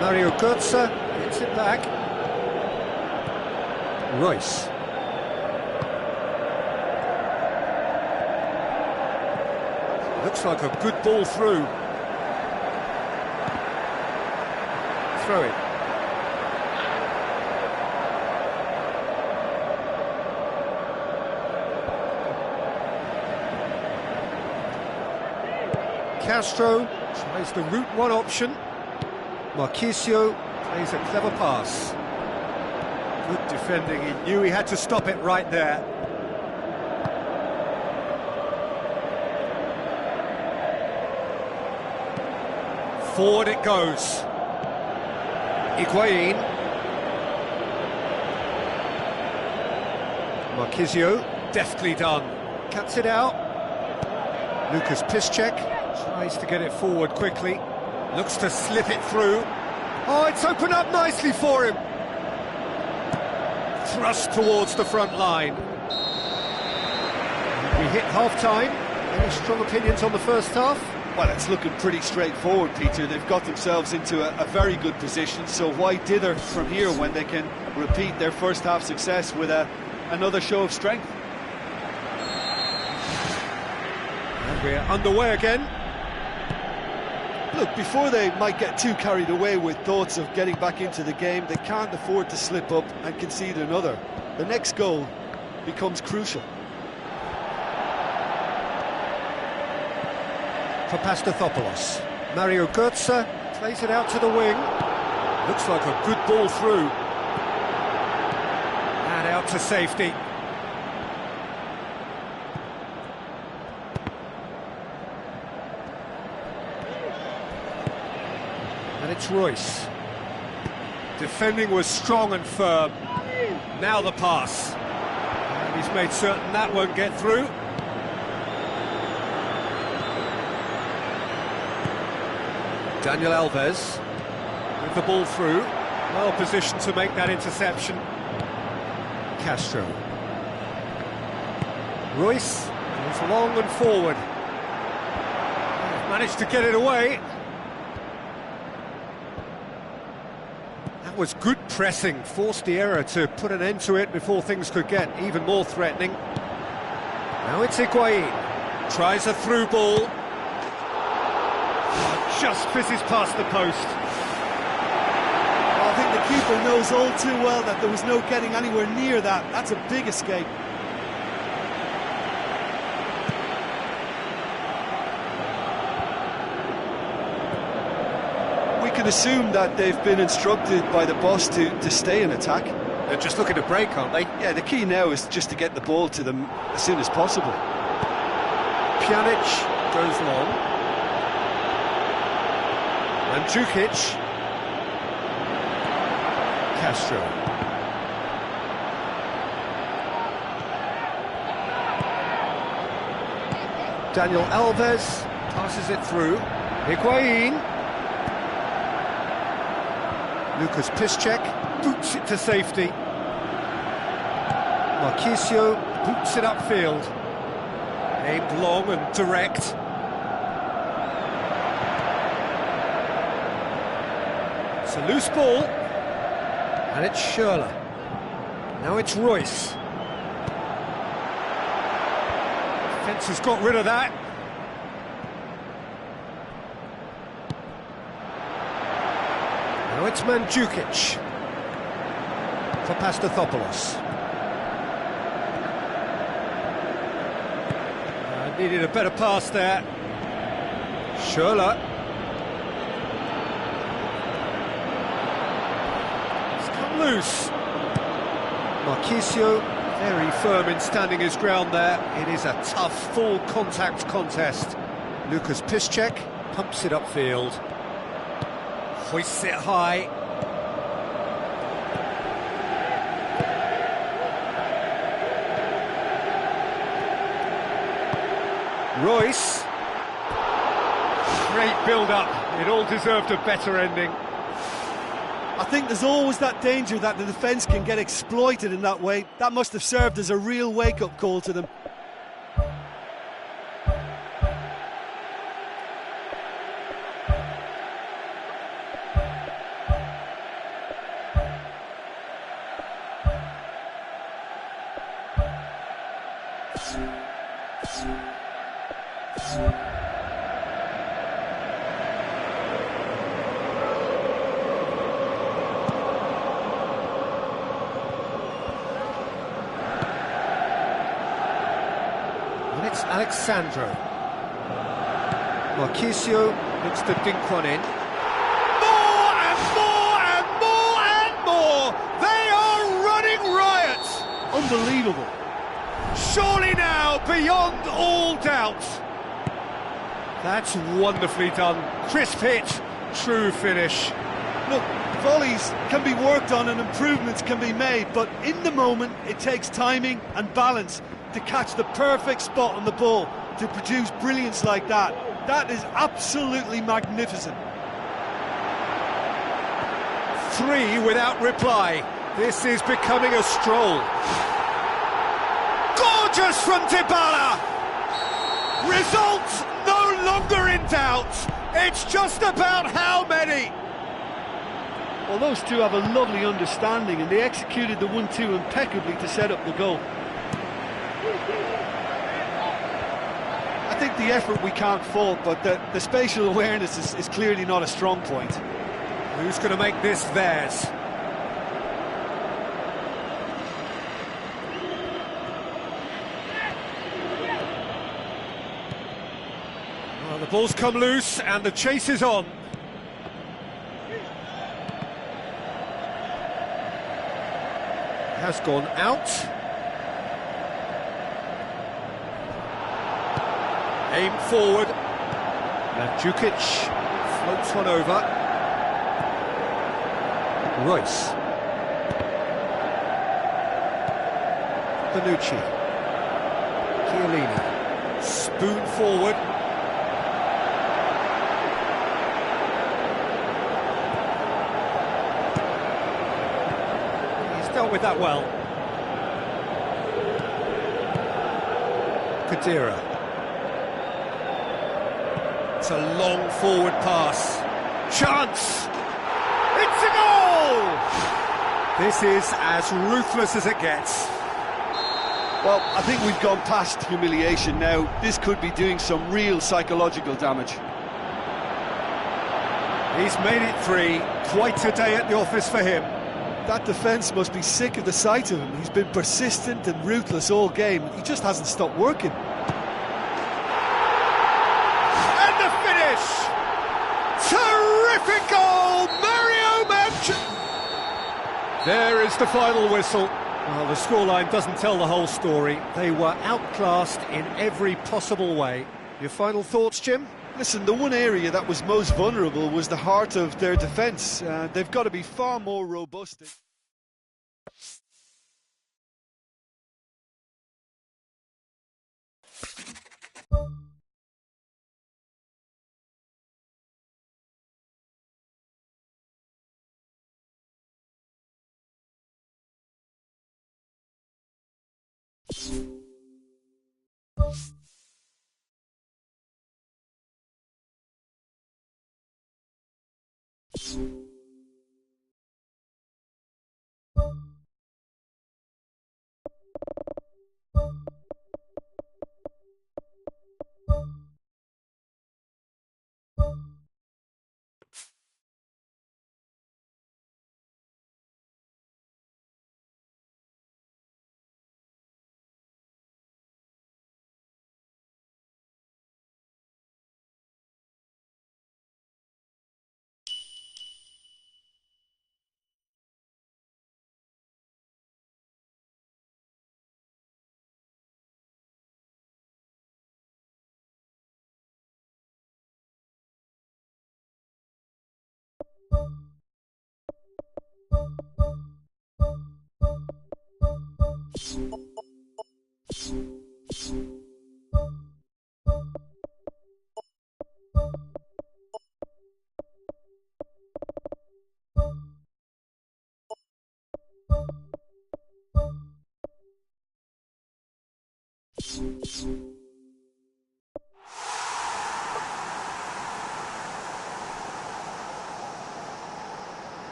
Mario Götze gets it back. Royce. Looks like a good ball through. Throw it. Castro tries the route one option. Marchisio plays a clever pass. Good defending, he knew he had to stop it right there. Forward it goes. Higuain. Marchisio, deftly done. Cuts it out. Lucas Piszczek tries to get it forward quickly. Looks to slip it through. Oh, it's opened up nicely for him. Thrust towards the front line. We hit half-time. Any strong opinions on the first half? Well, it's looking pretty straightforward, Peter. They've got themselves into a very good position, so why dither from here when they can repeat their first half success with another show of strength? And we're underway again. Look, before they might get too carried away with thoughts of getting back into the game, they can't afford to slip up and concede another. The next goal becomes crucial. Papastathopoulos. Mario Götze plays it out to the wing. Looks like a good ball through. And out to safety. And it's Royce. Defending was strong and firm. Now the pass. And he's made certain that won't get through. Daniel Alves with the ball through, well positioned to make that interception. Castro. Royce goes long and forward. Managed to get it away. That was good pressing, forced the error to put an end to it before things could get even more threatening. Now it's Higuain. Tries a through ball. Just fizzes past the post. Well, I think the keeper knows all too well that there was no getting anywhere near that. That's a big escape. We can assume that they've been instructed by the boss to stay in attack. They're just looking to break, aren't they? Yeah, the key now is just to get the ball to them as soon as possible. Pjanic goes long. Mandzukic. Castro. Daniel Alves passes it through. Higuain. Lucas Piszczek boots it to safety. Marchisio boots it upfield. Aimed long and direct. It's a loose ball. And it's Schürrle. Now it's Royce. Defence has got rid of that. Now it's Mandzukic. For Papastathopoulos. Needed a better pass there. Schürrle. It's come loose. Marchisio, very firm in standing his ground there. It is a tough, full contact contest. Lucas Piszczek pumps it upfield. Hoists it high. Royce. Great build-up. It all deserved a better ending. I think there's always that danger that the defence can get exploited in that way. That must have served as a real wake-up call to them. And it's Alexandro. Marquisio looks to dink one in. More and more and more and more! They are running riot! Unbelievable. Surely now, beyond all doubt. That's wonderfully done. Crisp hit, true finish. Look, volleys can be worked on and improvements can be made, but in the moment it takes timing and balance to catch the perfect spot on the ball to produce brilliance like that. That is absolutely magnificent. 3 without reply. This is becoming a stroll. Gorgeous from Dybala! Results no longer in doubt. It's just about how many. Well, those two have a lovely understanding and they executed the 1-2 impeccably to set up the goal. I think the effort we can't fault, but the spatial awareness is clearly not a strong point. Who's going to make this theirs? Well, the ball's come loose and the chase is on. Has gone out. Aim forward. Mandzukic floats one over. Royce. Bonucci. Chiellini. Spoon forward. He's dealt with that well. Kadira. It's a long forward pass. Chance! It's a goal! This is as ruthless as it gets. Well, I think we've gone past humiliation now. This could be doing some real psychological damage. He's made it 3. Quite a day at the office for him. That defence must be sick of the sight of him. He's been persistent and ruthless all game. He just hasn't stopped working. Terrific goal, Mario Mandzukic! There is the final whistle. Well, the scoreline doesn't tell the whole story. They were outclassed in every possible way. Your final thoughts, Jim? Listen, the one area that was most vulnerable was the heart of their defence. They've got to be far more robust.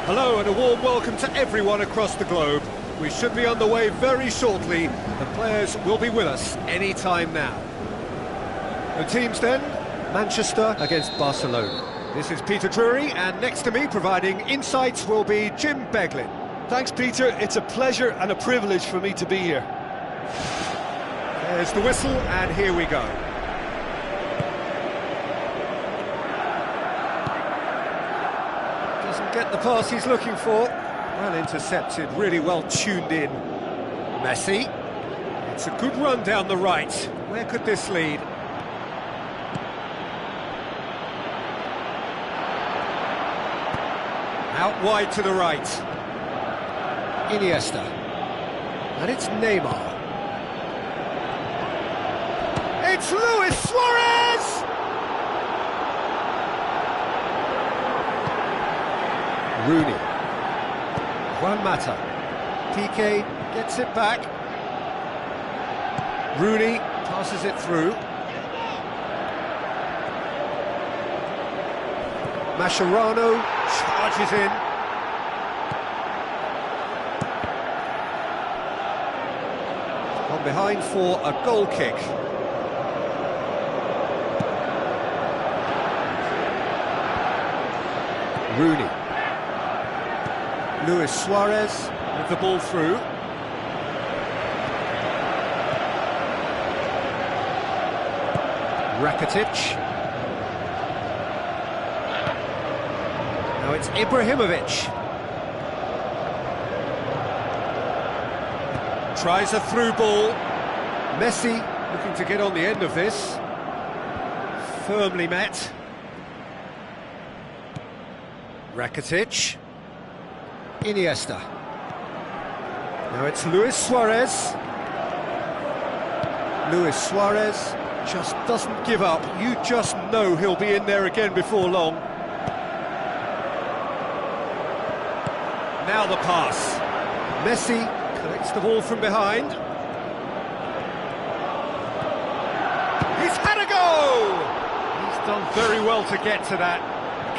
Hello and a warm welcome to everyone across the globe. We should be underway very shortly. The players will be with us any time now. The teams then, Manchester against Barcelona. This is Peter Drury, and next to me providing insights will be Jim Beglin. Thanks, Peter. It's a pleasure and a privilege for me to be here. There's the whistle, and here we go. Get the pass he's looking for. Well intercepted, really well tuned in. Messi. It's a good run down the right. Where could this lead? Out wide to the right. Iniesta. And it's Neymar. It's Luis Suarez! Rooney, Juan Mata, PK gets it back, Rooney passes it through, Mascherano charges in, gone behind for a goal kick. Rooney. Luis Suarez with the ball through. Rakitic. Now it's Ibrahimovic. Tries a through ball. Messi looking to get on the end of this. Firmly met. Rakitic. Iniesta. Now it's Luis Suarez. Luis Suarez just doesn't give up. You just know he'll be in there again before long. Now the pass. Messi collects the ball from behind. He's had a go! He's done very well to get to that.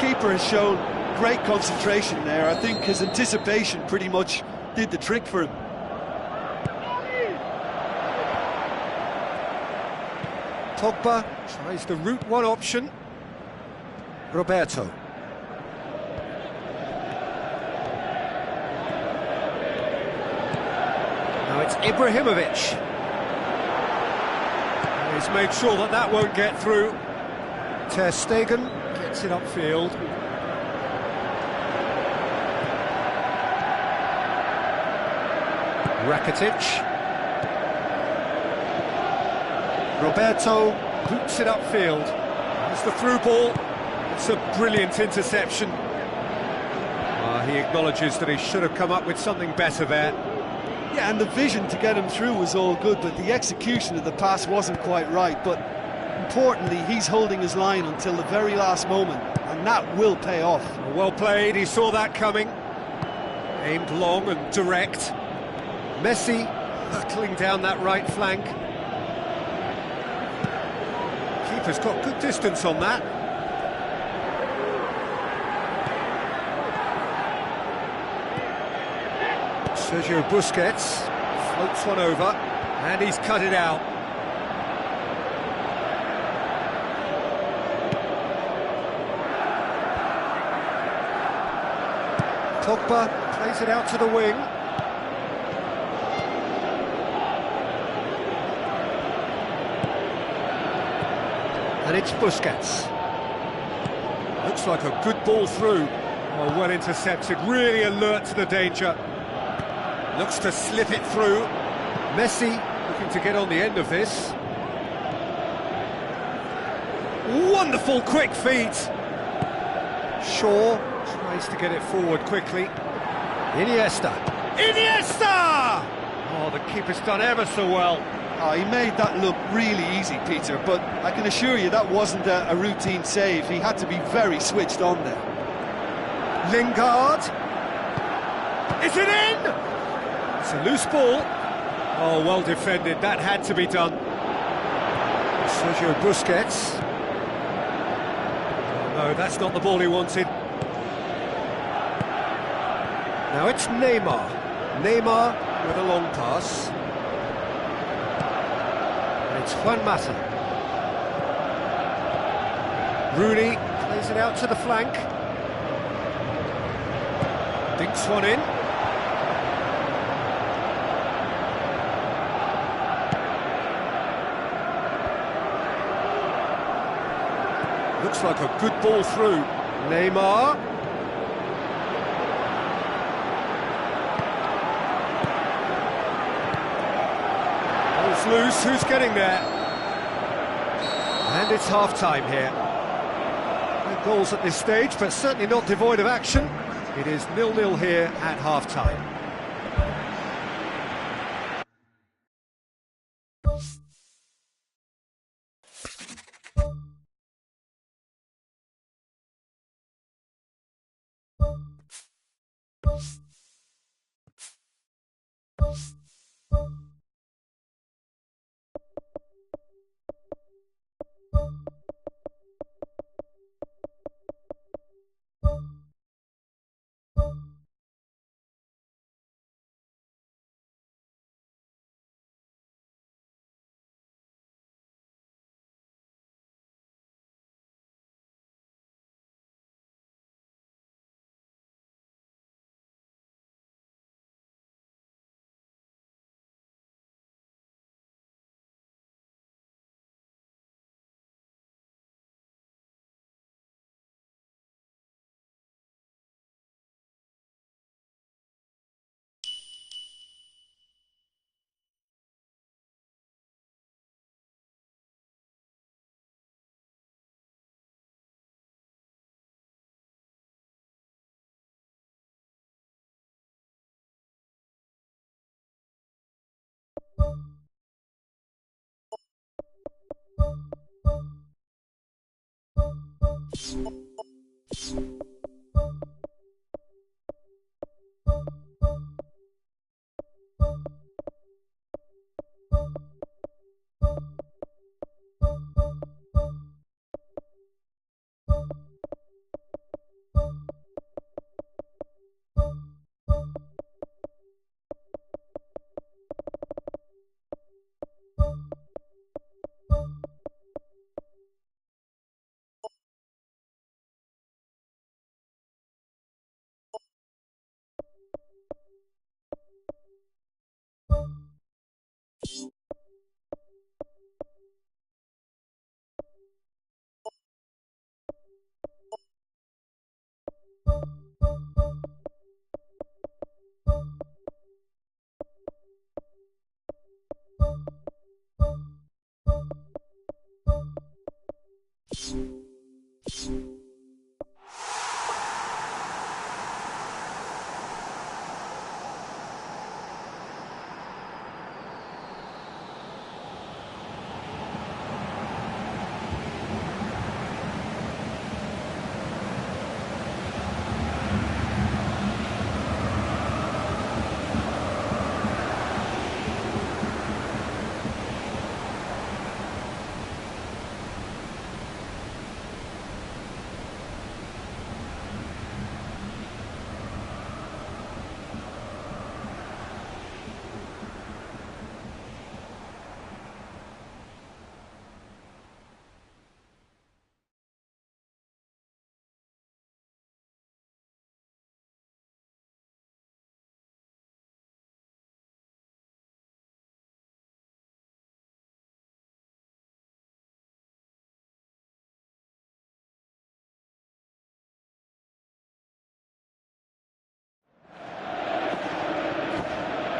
Keeper has shown great concentration there. I think his anticipation pretty much did the trick for him. Pogba tries the route one option. Roberto. Now it's Ibrahimovic. He's made sure that that won't get through. Ter Stegen gets it upfield. Rakitic. Roberto boots it upfield. It's the through ball. It's a brilliant interception. He acknowledges that he should have come up with something better there. Yeah, and the vision to get him through was all good, but the execution of the pass wasn't quite right. But importantly, he's holding his line until the very last moment, and that will pay off. Well played, he saw that coming. Aimed long and direct. Messi hurtling down that right flank. Keeper's got good distance on that. Sergio Busquets floats one over, and he's cut it out. Pogba plays it out to the wing. And it's Busquets. Looks like a good ball through. Oh, well intercepted, really alert to the danger. Looks to slip it through. Messi looking to get on the end of this. Wonderful quick feet. Shaw tries to get it forward quickly. Iniesta! Iniesta! Oh, the keeper's done ever so well. Oh, he made that look really easy, Peter, but I can assure you that wasn't a routine save. He had to be very switched on there. Lingard. Is it in? It's a loose ball. Oh, well defended. That had to be done. Sergio Busquets. Oh, no, that's not the ball he wanted. Now it's Neymar. Neymar with a long pass. And it's Juan Mata. Rooney plays it out to the flank. Dinks one in. Looks like a good ball through. Neymar. Ball's loose, who's getting there? And it's half-time here. No goals at this stage, but certainly not devoid of action. It is 0-0 here at half-time.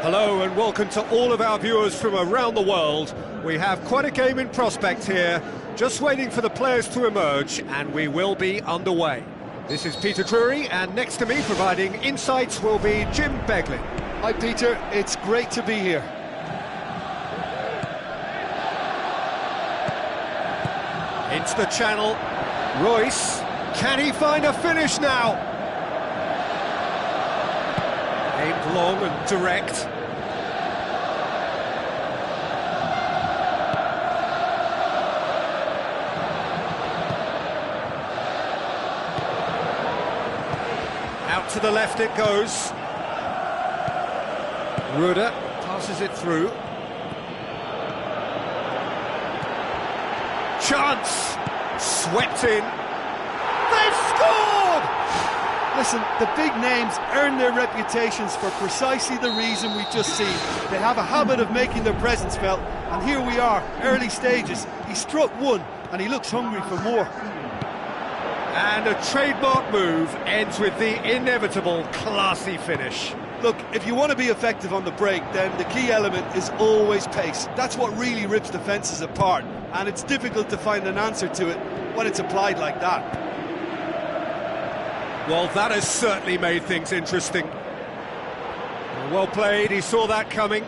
Hello and welcome to all of our viewers from around the world. We have quite a game in prospect here, just waiting for the players to emerge, and we will be underway. This is Peter Drury, and next to me providing insights will be Jim Beglin. Hi Peter, it's great to be here. Into the channel, Royce, can he find a finish now? Aimed long and direct. Out to the left it goes. Ruder passes it through. Chance! Swept in. They've scored! Listen, the big names earn their reputations for precisely the reason we just seen. They have a habit of making their presence felt, and here we are, early stages. He struck one, and he looks hungry for more. And a trademark move ends with the inevitable classy finish. Look, if you want to be effective on the break, then the key element is always pace. That's what really rips defences apart, and it's difficult to find an answer to it when it's applied like that. Well, that has certainly made things interesting. Well played, he saw that coming.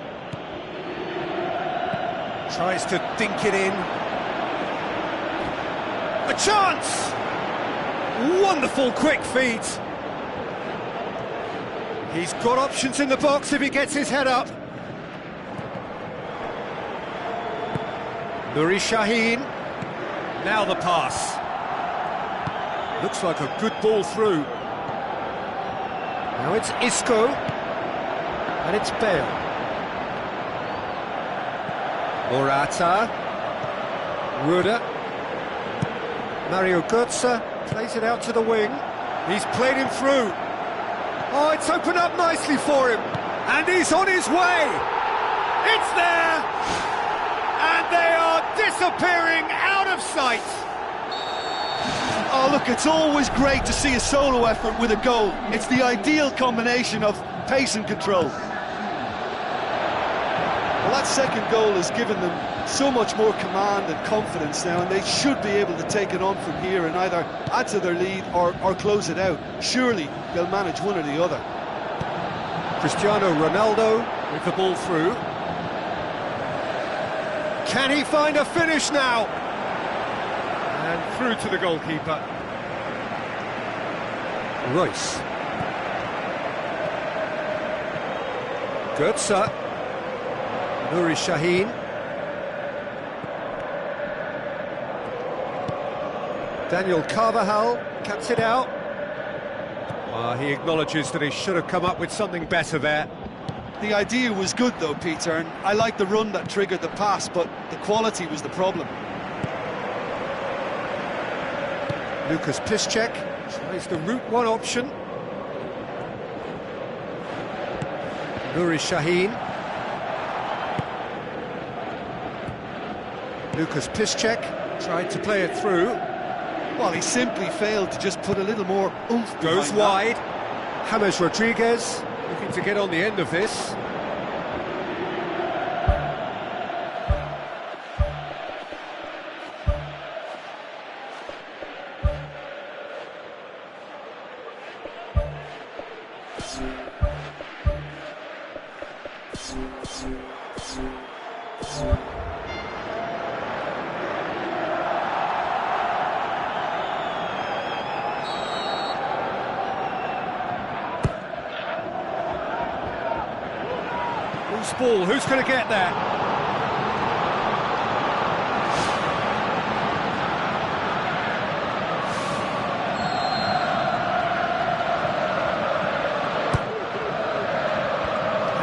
Tries to dink it in. A chance! Wonderful quick feet. He's got options in the box if he gets his head up. Nuri Shaheen. Now the pass. Looks like a good ball through. Now it's Isco. And it's Bale. Morata. Ruder. Mario Götze plays it out to the wing. He's played him through. Oh, it's opened up nicely for him. And he's on his way. It's there. And they are disappearing out of sight. Oh, look, it's always great to see a solo effort with a goal. It's the ideal combination of pace and control. Well, that second goal has given them so much more command and confidence now, and they should be able to take it on from here and either add to their lead or close it out. Surely they'll manage one or the other. Cristiano Ronaldo with the ball through. Can he find a finish now? And through to the goalkeeper. Royce. Götze. Nuri Shaheen. Daniel Carvajal cuts it out. He acknowledges that he should have come up with something better there. The idea was good though, Peter, and I like the run that triggered the pass, but the quality was the problem. Lucas Piszczek tries the route one option. Nuri Shaheen. Lucas Piszczek tried to play it through. Well, he simply failed to just put a little more oomph behind Goes wide. James Rodriguez looking to get on the end of this. Loose ball, who's going to get there?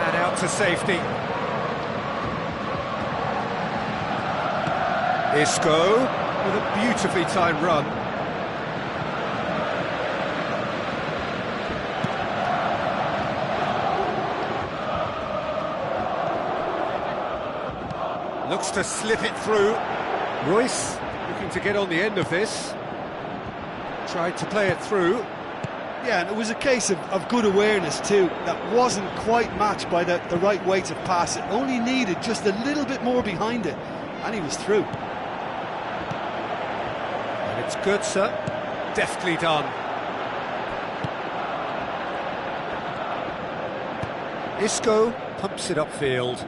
And out to safety. Isco with a beautifully timed run. Looks to slip it through. Royce looking to get on the end of this. Tried to play it through. Yeah, and it was a case of good awareness too. That wasn't quite matched by the right weight of pass. It only needed just a little bit more behind it, and he was through. And it's Götze, deftly done. Isco pumps it upfield.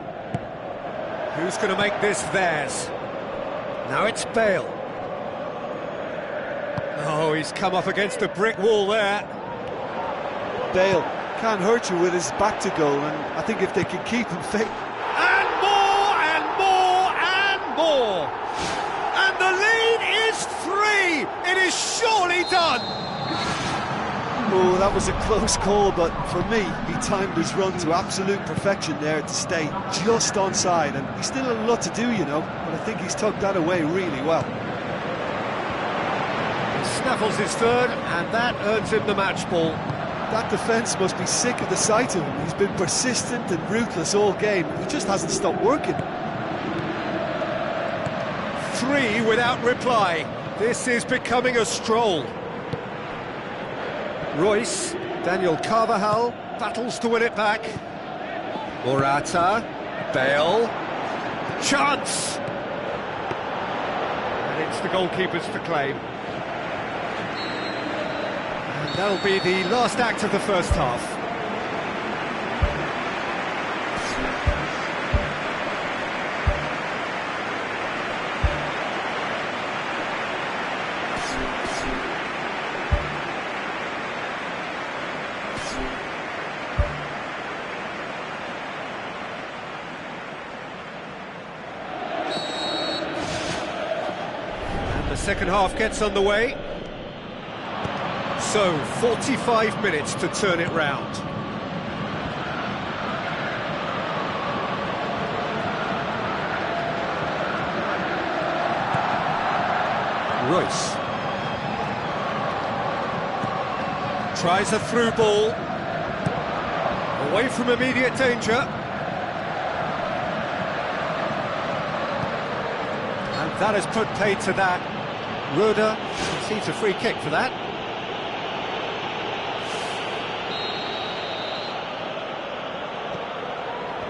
Who's going to make this theirs? Now it's Bale. Oh, he's come up against a brick wall there. Bale can't hurt you with his back to goal, and I think if they can keep him fit... And more, and more, and more! And the lead is 3! It is surely done! Oh, that was a close call, but for me, he timed his run to absolute perfection there to stay just onside, and he's still a lot to do, you know, but I think he's tucked that away really well. He snaffles his third, and that earns him the match ball. That defence must be sick of the sight of him. He's been persistent and ruthless all game. He just hasn't stopped working. 3 without reply. This is becoming a stroll. Royce, Daniel Carvajal battles to win it back. Morata, Bale, chance! And it's the goalkeepers to claim. And that'll be the last act of the first half. Second half gets underway. So, 45 minutes to turn it round. Royce. Tries a through ball. Away from immediate danger. And that has put paid to that. Roda sees a free kick for that.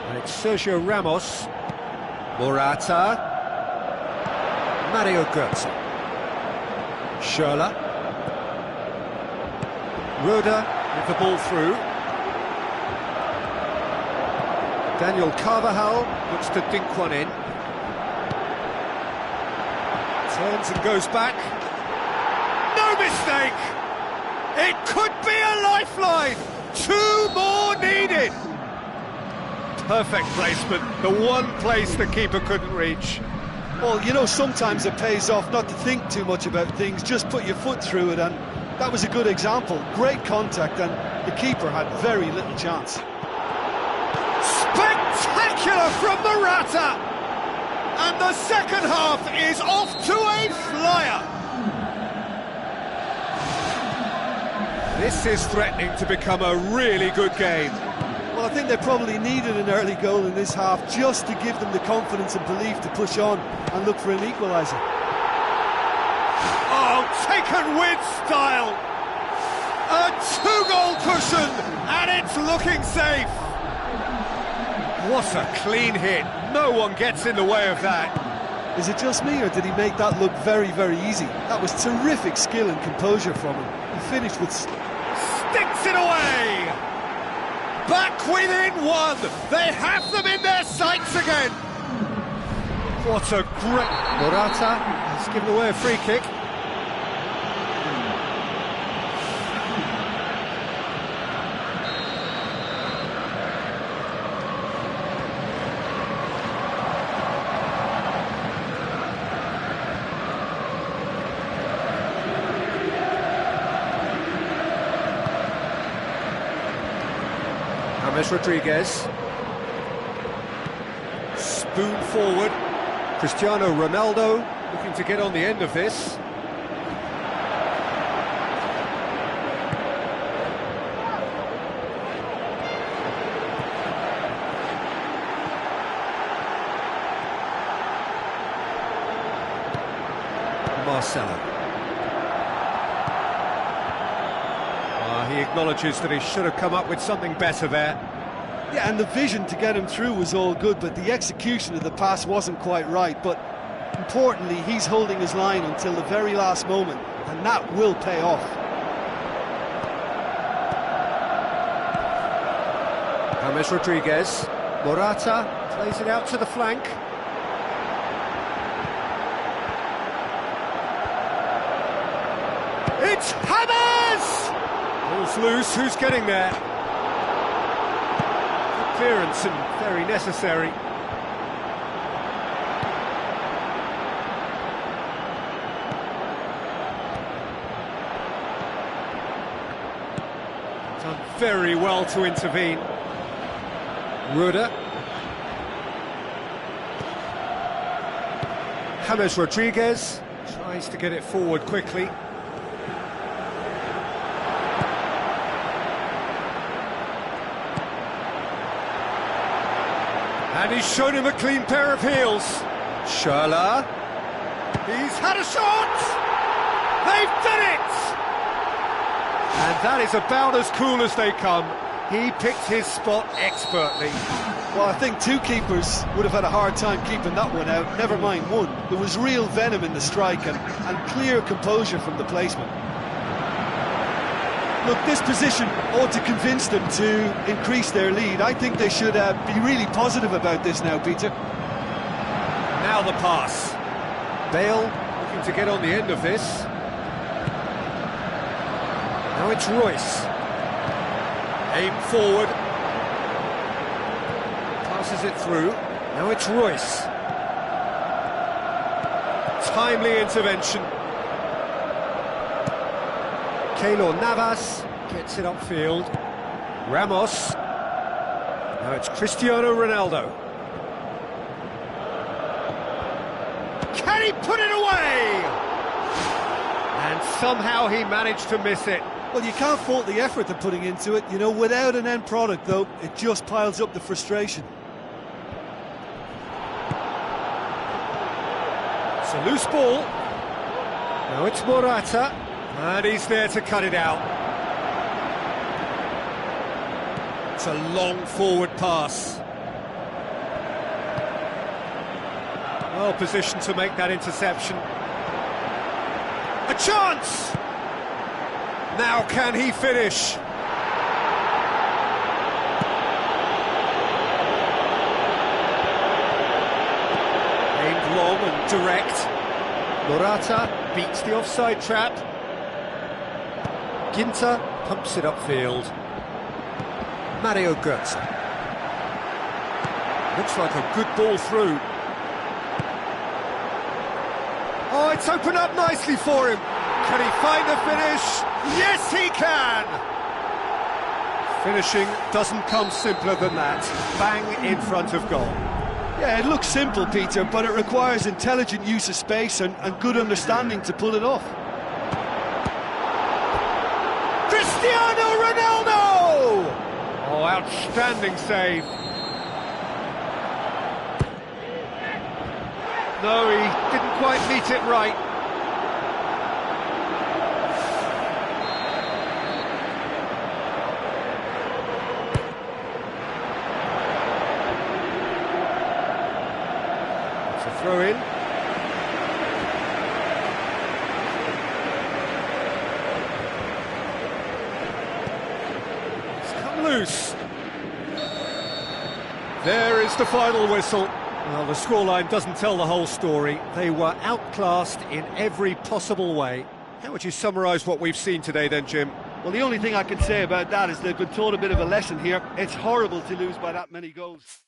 And it's Sergio Ramos. Morata. Mario Götze. Schürrle. Roda with the ball through. Daniel Carvajal looks to dink one in. Turns and goes back. No mistake! It could be a lifeline! 2 more needed! Perfect placement, the one place the keeper couldn't reach. Well, you know, sometimes it pays off not to think too much about things, just put your foot through it, and that was a good example. Great contact, and the keeper had very little chance. Spectacular from Morata! And the second half is off to a flyer. This is threatening to become a really good game. Well, I think they probably needed an early goal in this half just to give them the confidence and belief to push on and look for an equaliser. Oh, taken with style. A 2-goal cushion, and it's looking safe. What a clean hit. No one gets in the way of that. Is it just me, or did he make that look very, very easy? That was terrific skill and composure from him. He finished with... Sticks it away! Back within 1! They have them in their sights again! What a great... Morata has given away a free kick. James Rodriguez. Spoon forward. Cristiano Ronaldo looking to get on the end of this. Marcelo. He acknowledges that he should have come up with something better there. Yeah, and the vision to get him through was all good, but the execution of the pass wasn't quite right. But importantly, he's holding his line until the very last moment, and that will pay off. James Rodriguez. Morata plays it out to the flank. It's Hammers! Ball's loose, who's getting there? Good clearance and very necessary. Done very well to intervene. Ruda. James Rodriguez tries to get it forward quickly. And he's shown him a clean pair of heels. Schürrle. He's had a shot! They've done it! And that is about as cool as they come. He picked his spot expertly. Well, I think two keepers would have had a hard time keeping that one out, never mind one. There was real venom in the strike and clear composure from the placement. Look, this position ought to convince them to increase their lead. I think they should be really positive about this now, Peter. Now the pass. Bale looking to get on the end of this. Now it's Royce. Aim forward. Passes it through. Now it's Royce. Timely intervention. Keylor Navas gets it upfield. Ramos. Now it's Cristiano Ronaldo. Can he put it away? And somehow he managed to miss it. Well, you can't fault the effort they're putting into it. You know, without an end product, though, it just piles up the frustration. It's a loose ball. Now it's Morata. And he's there to cut it out. It's a long forward pass. Well positioned to make that interception. A chance! Now can he finish? Aimed long and direct. Morata beats the offside trap. Ginter pumps it upfield. Mario Götze. Looks like a good ball through. Oh, it's opened up nicely for him. Can he find the finish? Yes, he can! Finishing doesn't come simpler than that. Bang in front of goal. Yeah, it looks simple, Peter, but it requires intelligent use of space and good understanding to pull it off. Cristiano Ronaldo! Oh, outstanding save. No, he didn't quite meet it right. It's a throw in. Loose. There is the final whistle. Well, the scoreline doesn't tell the whole story. They were outclassed in every possible way. How would you summarise what we've seen today then, Jim? Well, the only thing I can say about that is they've been taught a bit of a lesson here. It's horrible to lose by that many goals.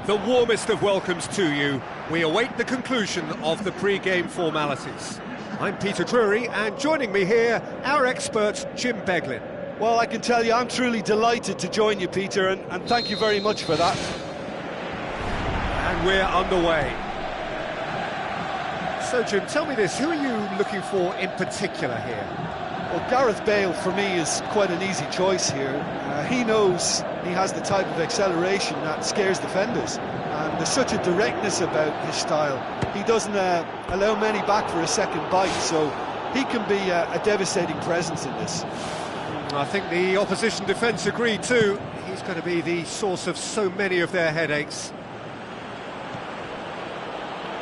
The warmest of welcomes to you. We await the conclusion of the pre-game formalities. I'm Peter Drury, and joining me here, our expert, Jim Beglin. Well, I can tell you I'm truly delighted to join you, Peter, and thank you very much for that. And we're underway. So, Jim, tell me this, who are you looking for in particular here? Well, Gareth Bale, for me, is quite an easy choice here. He knows he has the type of acceleration that scares defenders, and there's such a directness about his style. He doesn't allow many back for a second bite, so he can be a devastating presence in this. I think the opposition defence agree too. He's going to be the source of so many of their headaches.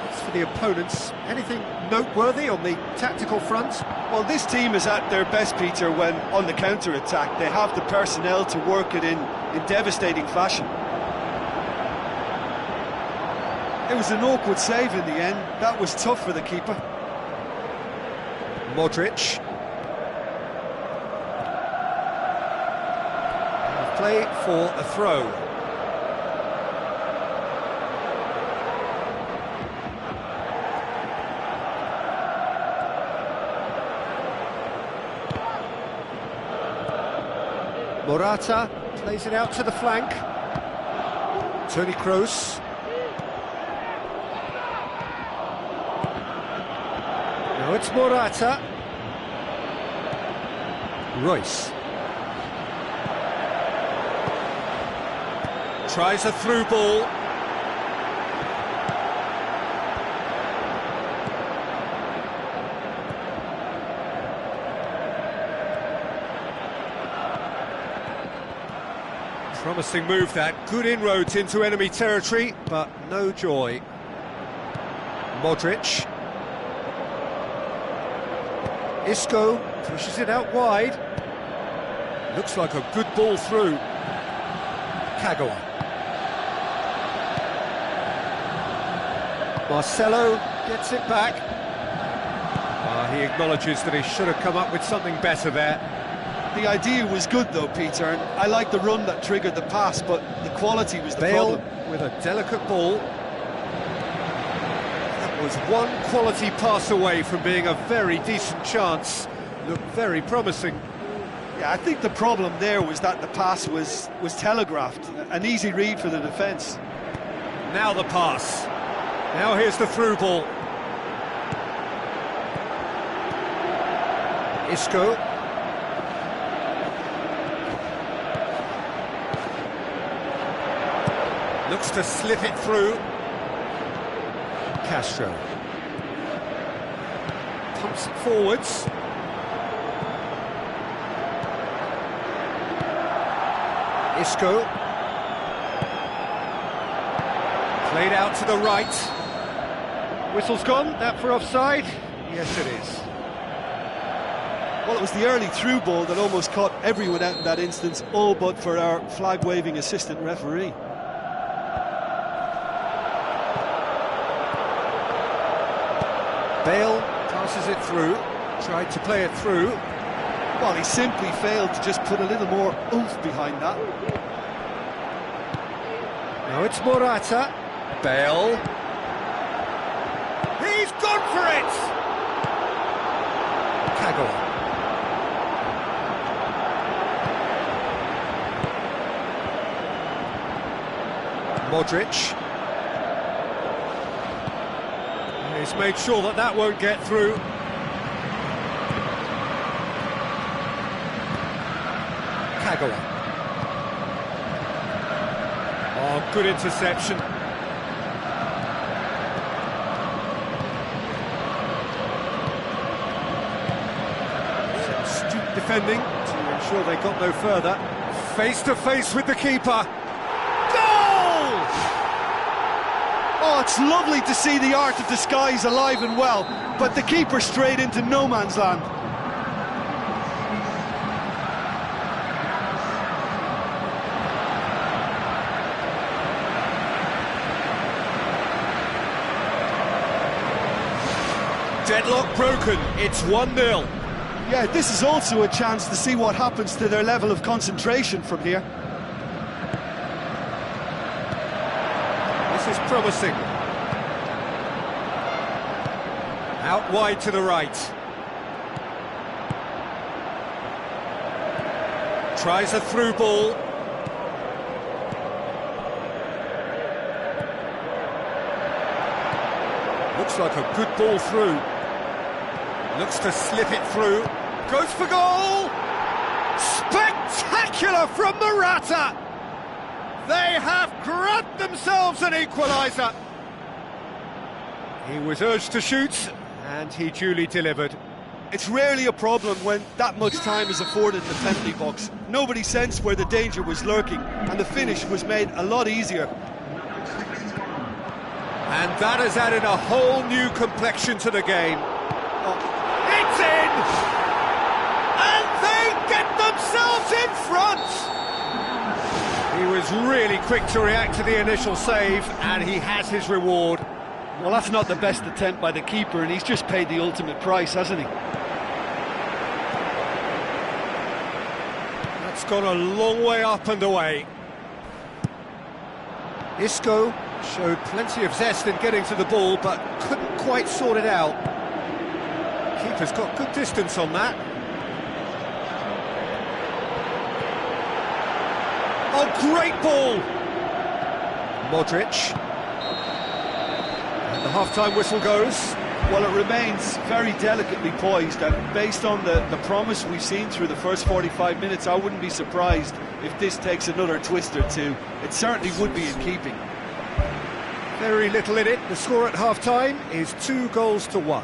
As for the opponents, anything noteworthy on the tactical front? Well, this team is at their best, Peter, when on the counter-attack. They have the personnel to work it in devastating fashion. It was an awkward save in the end. That was tough for the keeper. Modric. Play for a throw. Morata plays it out to the flank. Toni Kroos. Now it's Morata. Royce. Tries a through ball. Promising move that, good inroads into enemy territory, but no joy. Modric. Isco pushes it out wide. Looks like a good ball through. Kagawa. Marcelo gets it back. He acknowledges that he should have come up with something better there. The idea was good though, Peter, and I like the run that triggered the pass, but the quality was the Bale problem. with a delicate ball. That was one quality pass away from being a very decent chance. Looked very promising. Yeah, I think the problem there was that the pass was telegraphed. An easy read for the defence. Now the pass. Now here's the through ball. Isco. Looks to slip it through. Castro. Pumps it forwards. Isco. Played out to the right. Whistle's gone, that for offside? Yes, it is. Well, it was the early through ball that almost caught everyone out in that instance, all but for our flag-waving assistant referee. Bale passes it through, tried to play it through. Well, he simply failed to just put a little more oomph behind that. Now it's Morata. Bale. He's gone for it! Kagawa. Modric. He's made sure that that won't get through. Kagawa. Oh, good interception. Some astute defending to ensure they got no further. Face to face with the keeper. Oh, it's lovely to see the art of disguise alive and well, but the keeper straight into no man's land. Deadlock broken, it's 1-0. Yeah, this is also a chance to see what happens to their level of concentration from here. This is promising. Out wide to the right. Tries a through ball. Looks like a good ball through. Looks to slip it through. Goes for goal! Spectacular from Morata! They have grabbed themselves an equaliser. He was urged to shoot, and he duly delivered. It's rarely a problem when that much time is afforded in the penalty box. Nobody sensed where the danger was lurking, and the finish was made a lot easier. And that has added a whole new complexion to the game. Oh. It's in! And they get themselves in front! He was really quick to react to the initial save, and he has his reward. Well, that's not the best attempt by the keeper, and he's just paid the ultimate price, hasn't he? That's gone a long way up and away. Isco showed plenty of zest in getting to the ball, but couldn't quite sort it out. Keeper's got good distance on that. Oh, great ball! Modric. And the half-time whistle goes. Well, it remains very delicately poised, and based on the promise we've seen through the first 45 minutes, I wouldn't be surprised if this takes another twist or two. It certainly would be in keeping. Very little in it. The score at half-time is 2-1.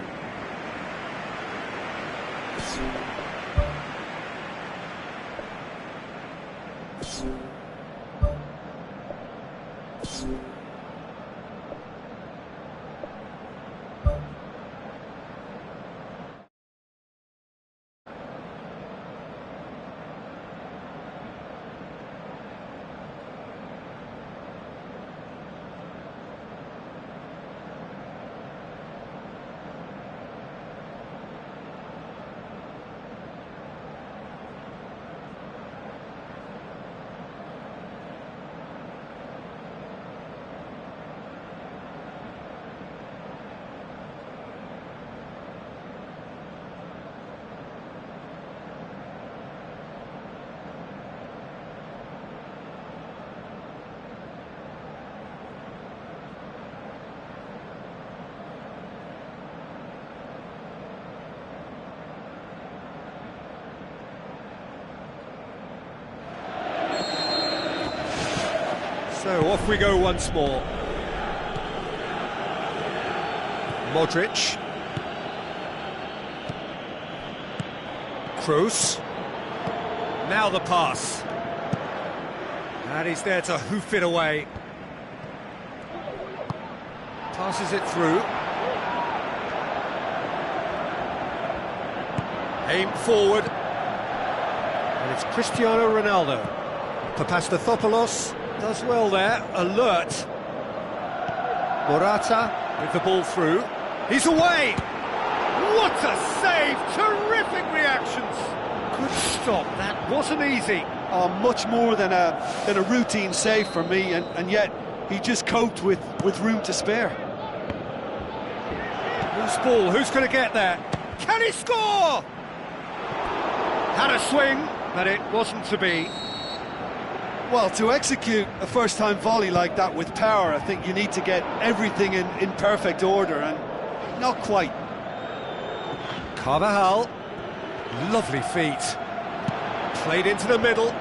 So off we go once more. Modric. Kroos. Now the pass. And he's there to hoof it away. Passes it through. Aim forward. And it's Cristiano Ronaldo. Papastathopoulos does well there, alert. Morata with the ball through. He's away! What a save! Terrific reactions! Good stop, that wasn't easy. Much more than a routine save for me, and yet he just coped with room to spare. Loose ball, who's going to get there? Can he score? Had a swing, but it wasn't to be. Well, to execute a first-time volley like that with power, I think you need to get everything in perfect order, and not quite. Carvajal, lovely feet. Played into the middle.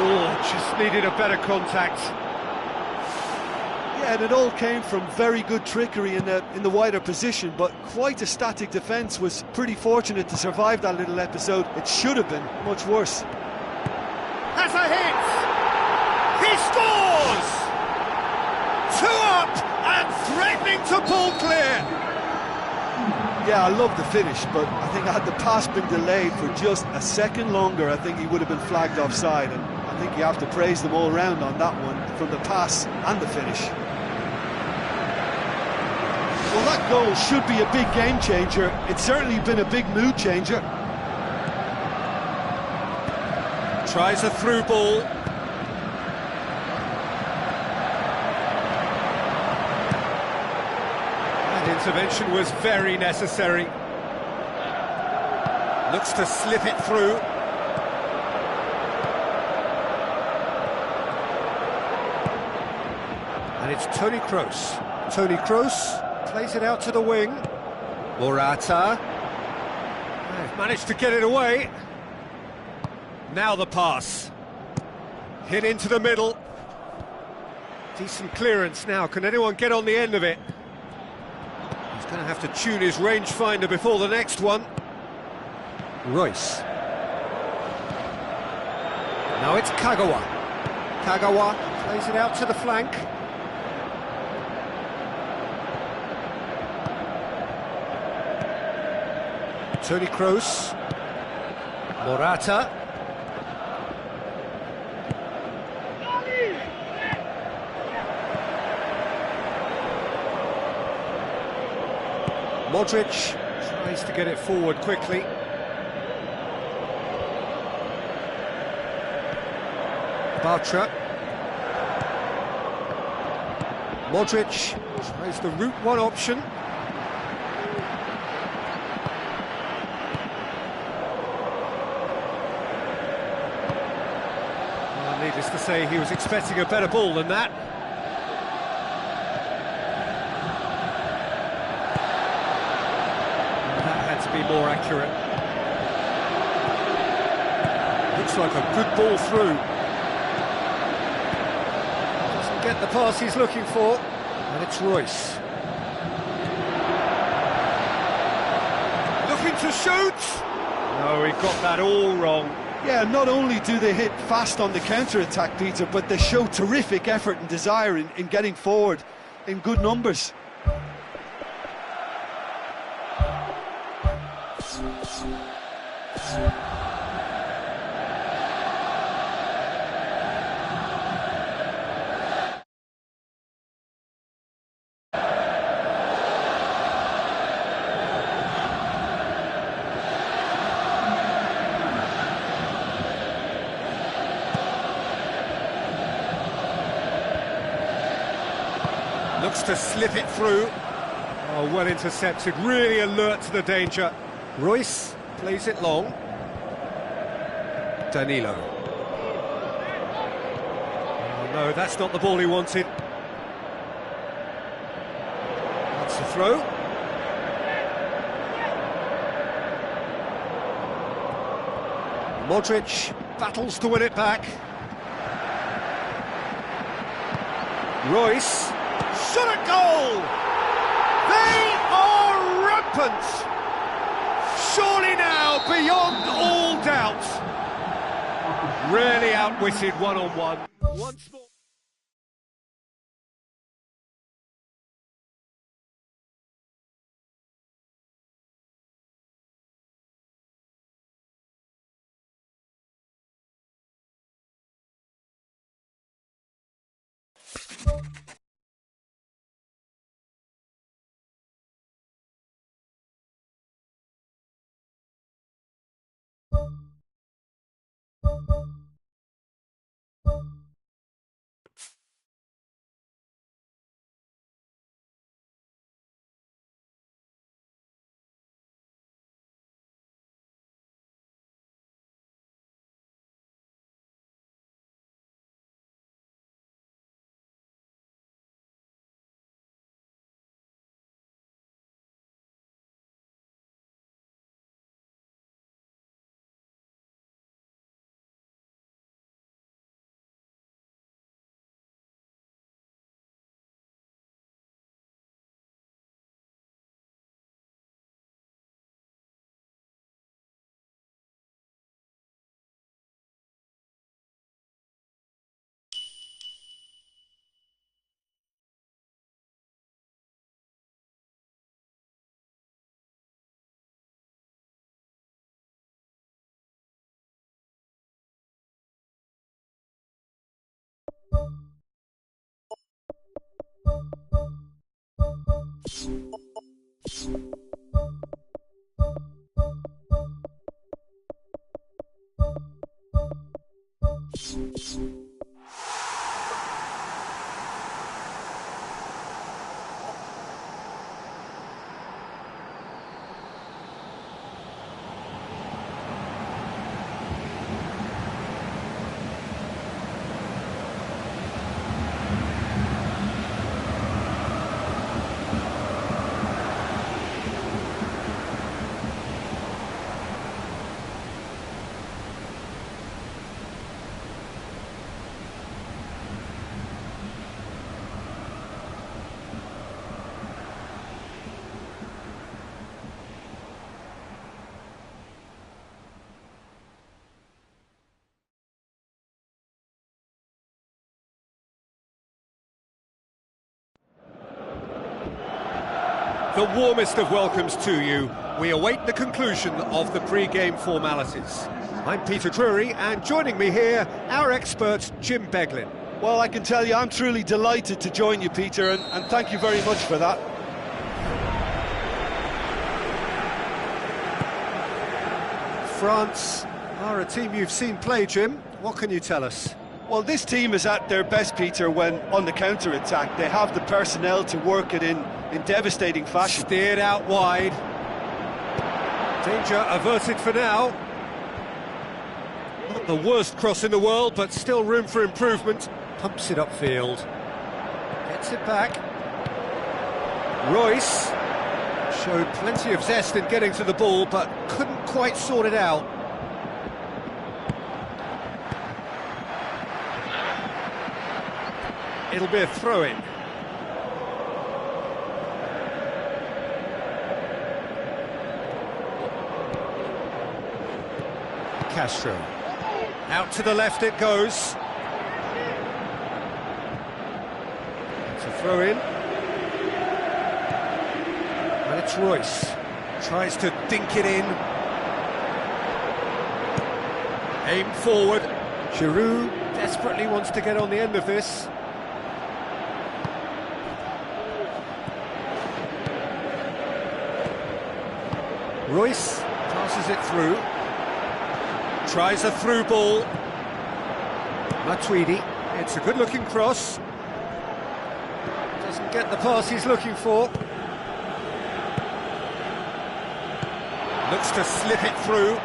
Oh, just needed a better contact. Yeah, and it all came from very good trickery in the wider position, but quite a static defence. Was pretty fortunate to survive that little episode. It should have been much worse. Has a hit! He scores! 2 up and threatening to pull clear. Yeah, I love the finish, but I think had the pass been delayed for just a second longer, I think he would have been flagged offside, and I think you have to praise them all round on that one, from the pass and the finish. Well, that goal should be a big game changer. It's certainly been a big mood changer. Tries a through ball. That intervention was very necessary. Looks to slip it through. And it's Toni Kroos. Toni Kroos plays it out to the wing. Morata. They've managed to get it away. Now the pass. Hit into the middle. Decent clearance now. Can anyone get on the end of it? He's going to have to tune his rangefinder before the next one. Royce. Now it's Kagawa. Kagawa plays it out to the flank. Toni Kroos. Morata. Modric tries to get it forward quickly. Bartra. Modric tries the route one option. Well, needless to say, he was expecting a better ball than that. To be more accurate. Looks like a good ball through. Doesn't get the pass he's looking for, and it's Royce. Looking to shoot! No, he got that all wrong. Yeah, not only do they hit fast on the counter-attack, Peter, but they show terrific effort and desire in getting forward in good numbers. Looks to slip it through. Oh, well intercepted, really alert to the danger. Royce plays it long. Danilo. Oh, no, that's not the ball he wanted. That's the throw. Modric battles to win it back. Royce. Shot at goal! They are rampant! Surely now, beyond all doubt. Really outwitted one-on-one. Once more. The warmest of welcomes to you. We await the conclusion of the pre-game formalities. I'm Peter Drury, and joining me here, our expert, Jim Beglin. Well, I can tell you I'm truly delighted to join you, Peter, and thank you very much for that. France are a team you've seen play, Jim. What can you tell us? Well, this team is at their best, Peter, when on the counter-attack. They have the personnel to work it in devastating fashion. Steered out wide. Danger averted for now. Not the worst cross in the world, but still room for improvement. Pumps it upfield. Gets it back. Royce showed plenty of zest in getting to the ball, but couldn't quite sort it out. It'll be a throw-in. Castro. Out to the left it goes. It's a throw-in. And it's Royce. Tries to dink it in. Aim forward. Giroud desperately wants to get on the end of this. Royce passes it through. Tries a through ball. Matuidi. It's a good-looking cross. Doesn't get the pass he's looking for. Looks to slip it through.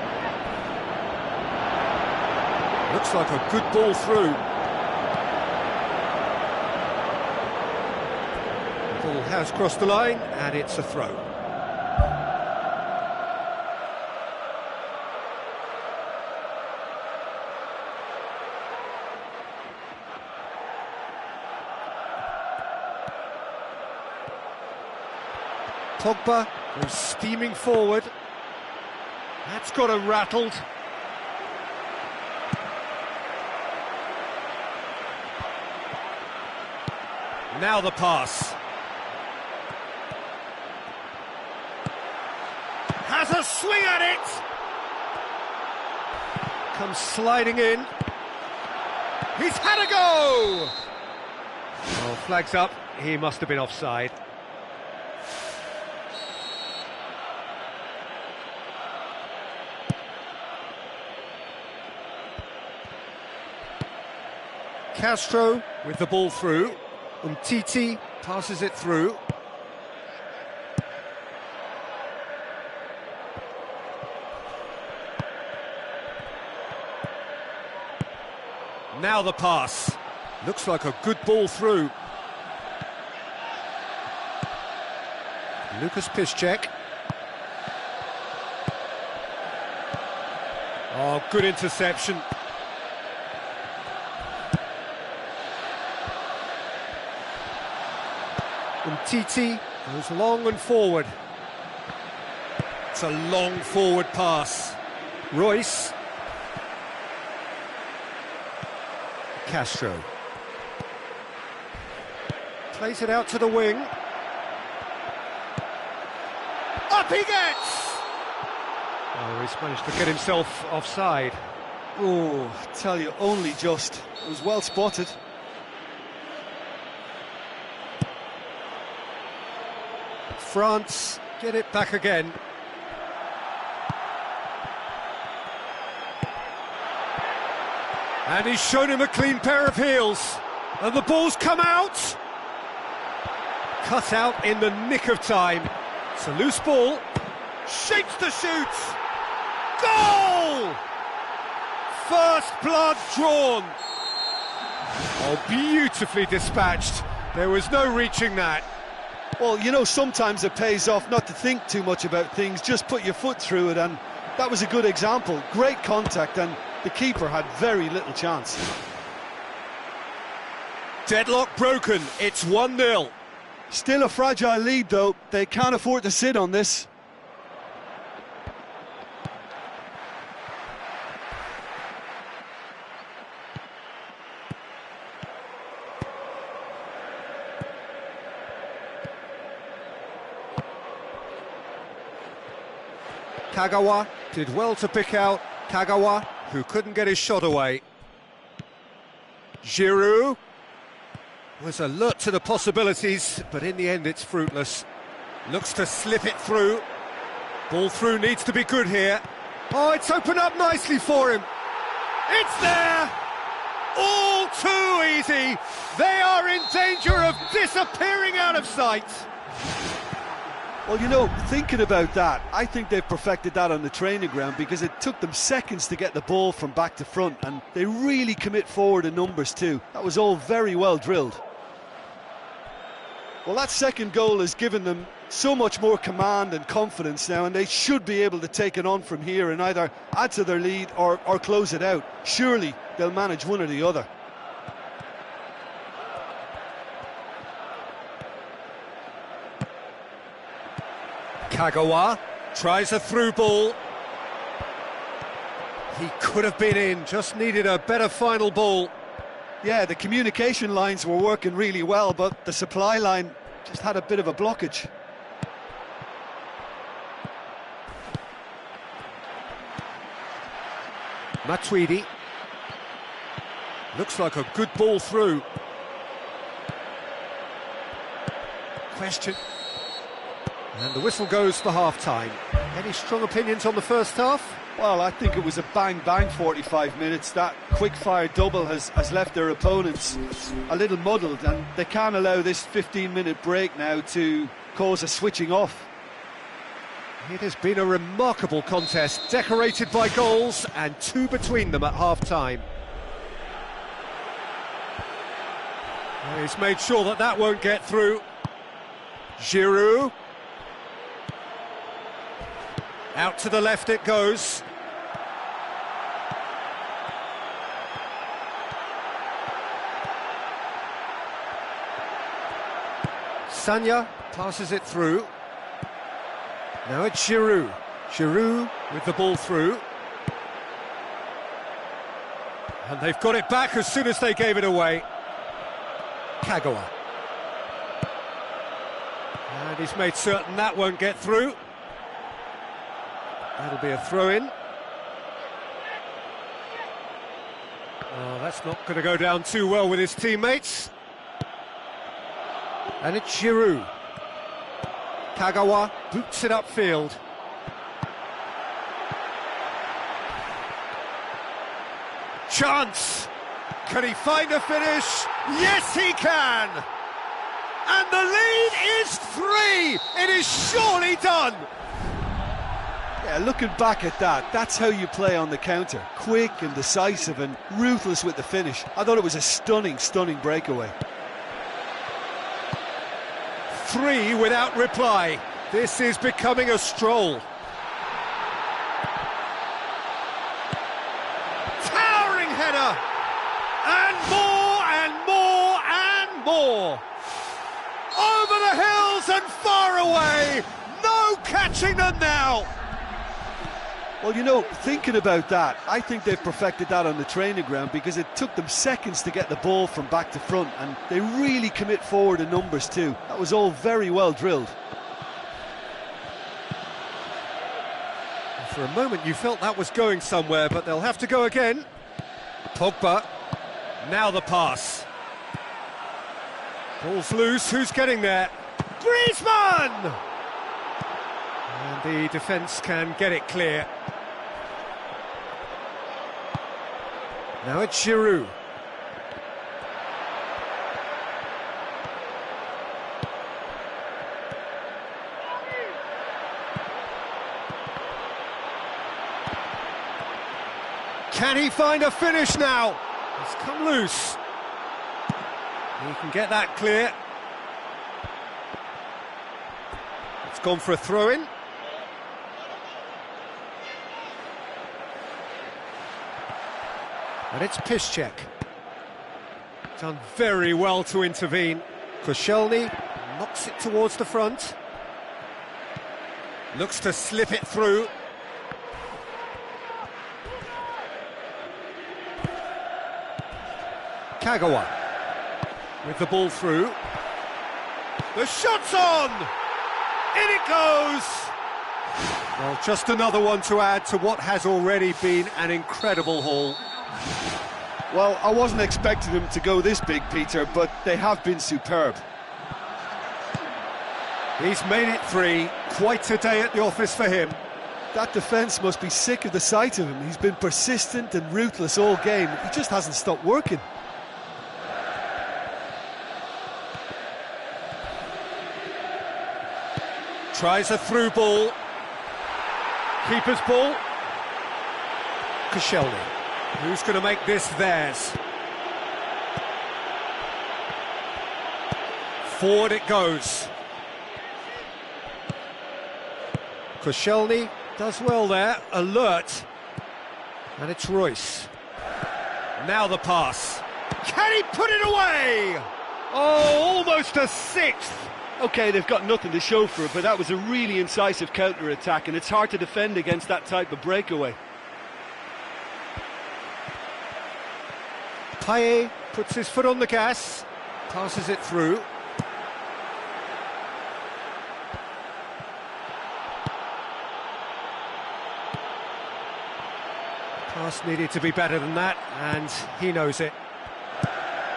Looks like a good ball through. The ball has crossed the line, and it's a throw. Pogba goes steaming forward. That's got him rattled. Now the pass. Has a swing at it! Comes sliding in. He's had a go! Oh, flags up. He must have been offside. Castro with the ball through. Umtiti passes it through. Now the pass. Looks like a good ball through. Lucas Piszczek. Oh, good interception. Umtiti goes long and forward. It's a long forward pass. Royce. Castro. Plays it out to the wing. Up he gets! Oh, he's managed to get himself offside. Oh, I tell you, only just. It was well spotted. France get it back again. And he's shown him a clean pair of heels. And the ball's come out. Cut out in the nick of time. It's a loose ball. Shapes to shoot. Goal! First blood drawn. Oh, beautifully dispatched. There was no reaching that. Well, you know, sometimes it pays off not to think too much about things, just put your foot through it, and that was a good example. Great contact, and the keeper had very little chance. Deadlock broken, it's 1-0. Still a fragile lead, though. They can't afford to sit on this. Kagawa did well to pick out Kagawa, who couldn't get his shot away. Giroud was alert to the possibilities, but in the end it's fruitless. Looks to slip it through. Ball through needs to be good here. Oh, it's opened up nicely for him. It's there! All too easy. They are in danger of disappearing out of sight. Well, you know, thinking about that, I think they've perfected that on the training ground, because it took them seconds to get the ball from back to front, and they really commit forward in numbers too. That was all very well drilled. Well, that second goal has given them so much more command and confidence now, and they should be able to take it on from here and either add to their lead or close it out. Surely they'll manage one or the other. Kagawa tries a through ball. He could have been in, just needed a better final ball. Yeah, the communication lines were working really well, but the supply line just had a bit of a blockage. Matuidi. Looks like a good ball through. Question. And the whistle goes for half-time. Any strong opinions on the first half? Well, I think it was a bang-bang 45 minutes. That quick-fire double has left their opponents a little muddled, and they can't allow this 15-minute break now to cause a switching off. It has been a remarkable contest, decorated by goals, and two between them at half-time. He's made sure that that won't get through. Giroud. Out to the left it goes. Sanya passes it through. Now it's Giroud. Giroud with the ball through. And they've got it back as soon as they gave it away. Kagawa. And he's made certain that won't get through. That'll be a throw-in. Oh, that's not going to go down too well with his teammates. And it's Giroud. Kagawa boots it upfield. Chance! Can he find a finish? Yes, he can! And the lead is 3! It is surely done! Yeah, looking back at that, that's how you play on the counter. Quick and decisive and ruthless with the finish. I thought it was a stunning, stunning breakaway. 3 without reply. This is becoming a stroll. Towering header! And more and more and more! Over the hills and far away! No catching them now! Well, you know, thinking about that, I think they've perfected that on the training ground, because it took them seconds to get the ball from back to front, and they really commit forward in numbers too. That was all very well drilled. For a moment you felt that was going somewhere, but they'll have to go again. Pogba, now the pass. Ball's loose, who's getting there? Griezmann! And the defence can get it clear. Now it's Giroud. Can he find a finish now? It's come loose. He can get that clear. It's gone for a throw-in. And it's Piszczek. Done very well to intervene. Koscielny knocks it towards the front. Looks to slip it through. Kagawa with the ball through. The shot's on! In it goes! Well, just another one to add to what has already been an incredible haul. Well, I wasn't expecting them to go this big, Peter, but they have been superb. He's made it 3. Quite a day at the office for him. That defence must be sick of the sight of him. He's been persistent and ruthless all game. He just hasn't stopped working. Tries a through ball. Keeper's ball. Koscielny. Who's going to make this theirs? Forward it goes. Koscielny does well there, alert. And it's Royce. Now the pass. Can he put it away? Oh, almost a sixth. OK, they've got nothing to show for it, but that was a really incisive counter-attack, and it's hard to defend against that type of breakaway. Payet puts his foot on the gas, passes it through. Pass needed to be better than that, and he knows it.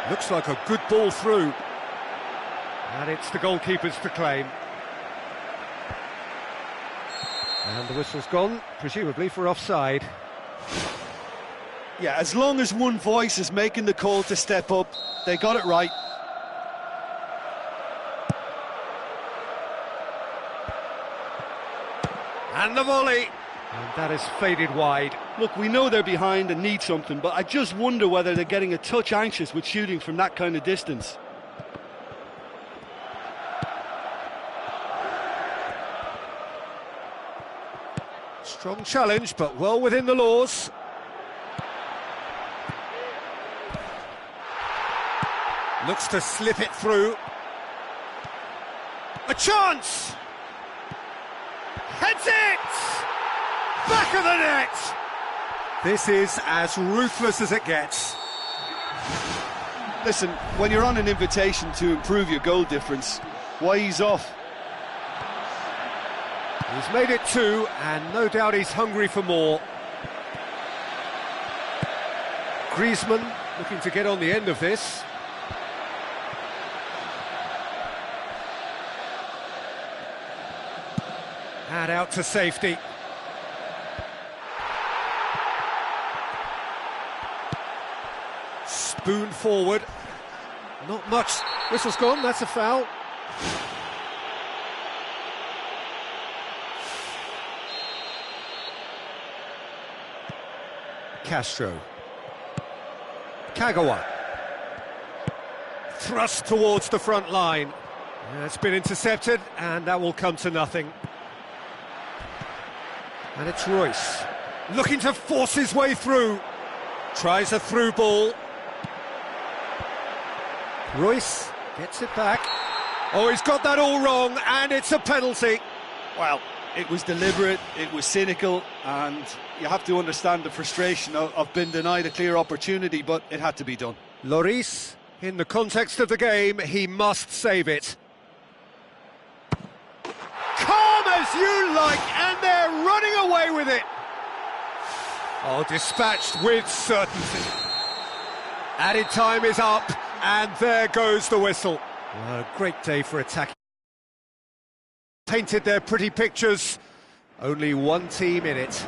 Looks like a good ball through. And it's the goalkeeper's to claim. And the whistle's gone, presumably for offside. Yeah, as long as one voice is making the call to step up, they got it right. And the volley. And that is faded wide. Look, we know they're behind and need something, but I just wonder whether they're getting a touch anxious with shooting from that kind of distance. Strong challenge, but well within the laws. Looks to slip it through. A chance! Heads it! Back of the net! This is as ruthless as it gets. Listen, when you're on an invitation to improve your goal difference, why ease off? He's made it 2, and no doubt he's hungry for more. Griezmann looking to get on the end of this. And out to safety. Spoon forward. Not much. Whistle's gone, that's a foul. Castro. Kagawa. Thrust towards the front line. It's been intercepted, and that will come to nothing. And it's Royce. Looking to force his way through. Tries a through ball. Royce gets it back. Oh, he's got that all wrong, and it's a penalty. Well, it was deliberate, it was cynical, and you have to understand the frustration of being denied a clear opportunity, but it had to be done. Lloris, in the context of the game, he must save it. Calm as you like, and they're running away with it. Oh, dispatched with certainty. Added time is up, and there goes the whistle. Well, a great day for attacking. Painted their pretty pictures, Only one team in it.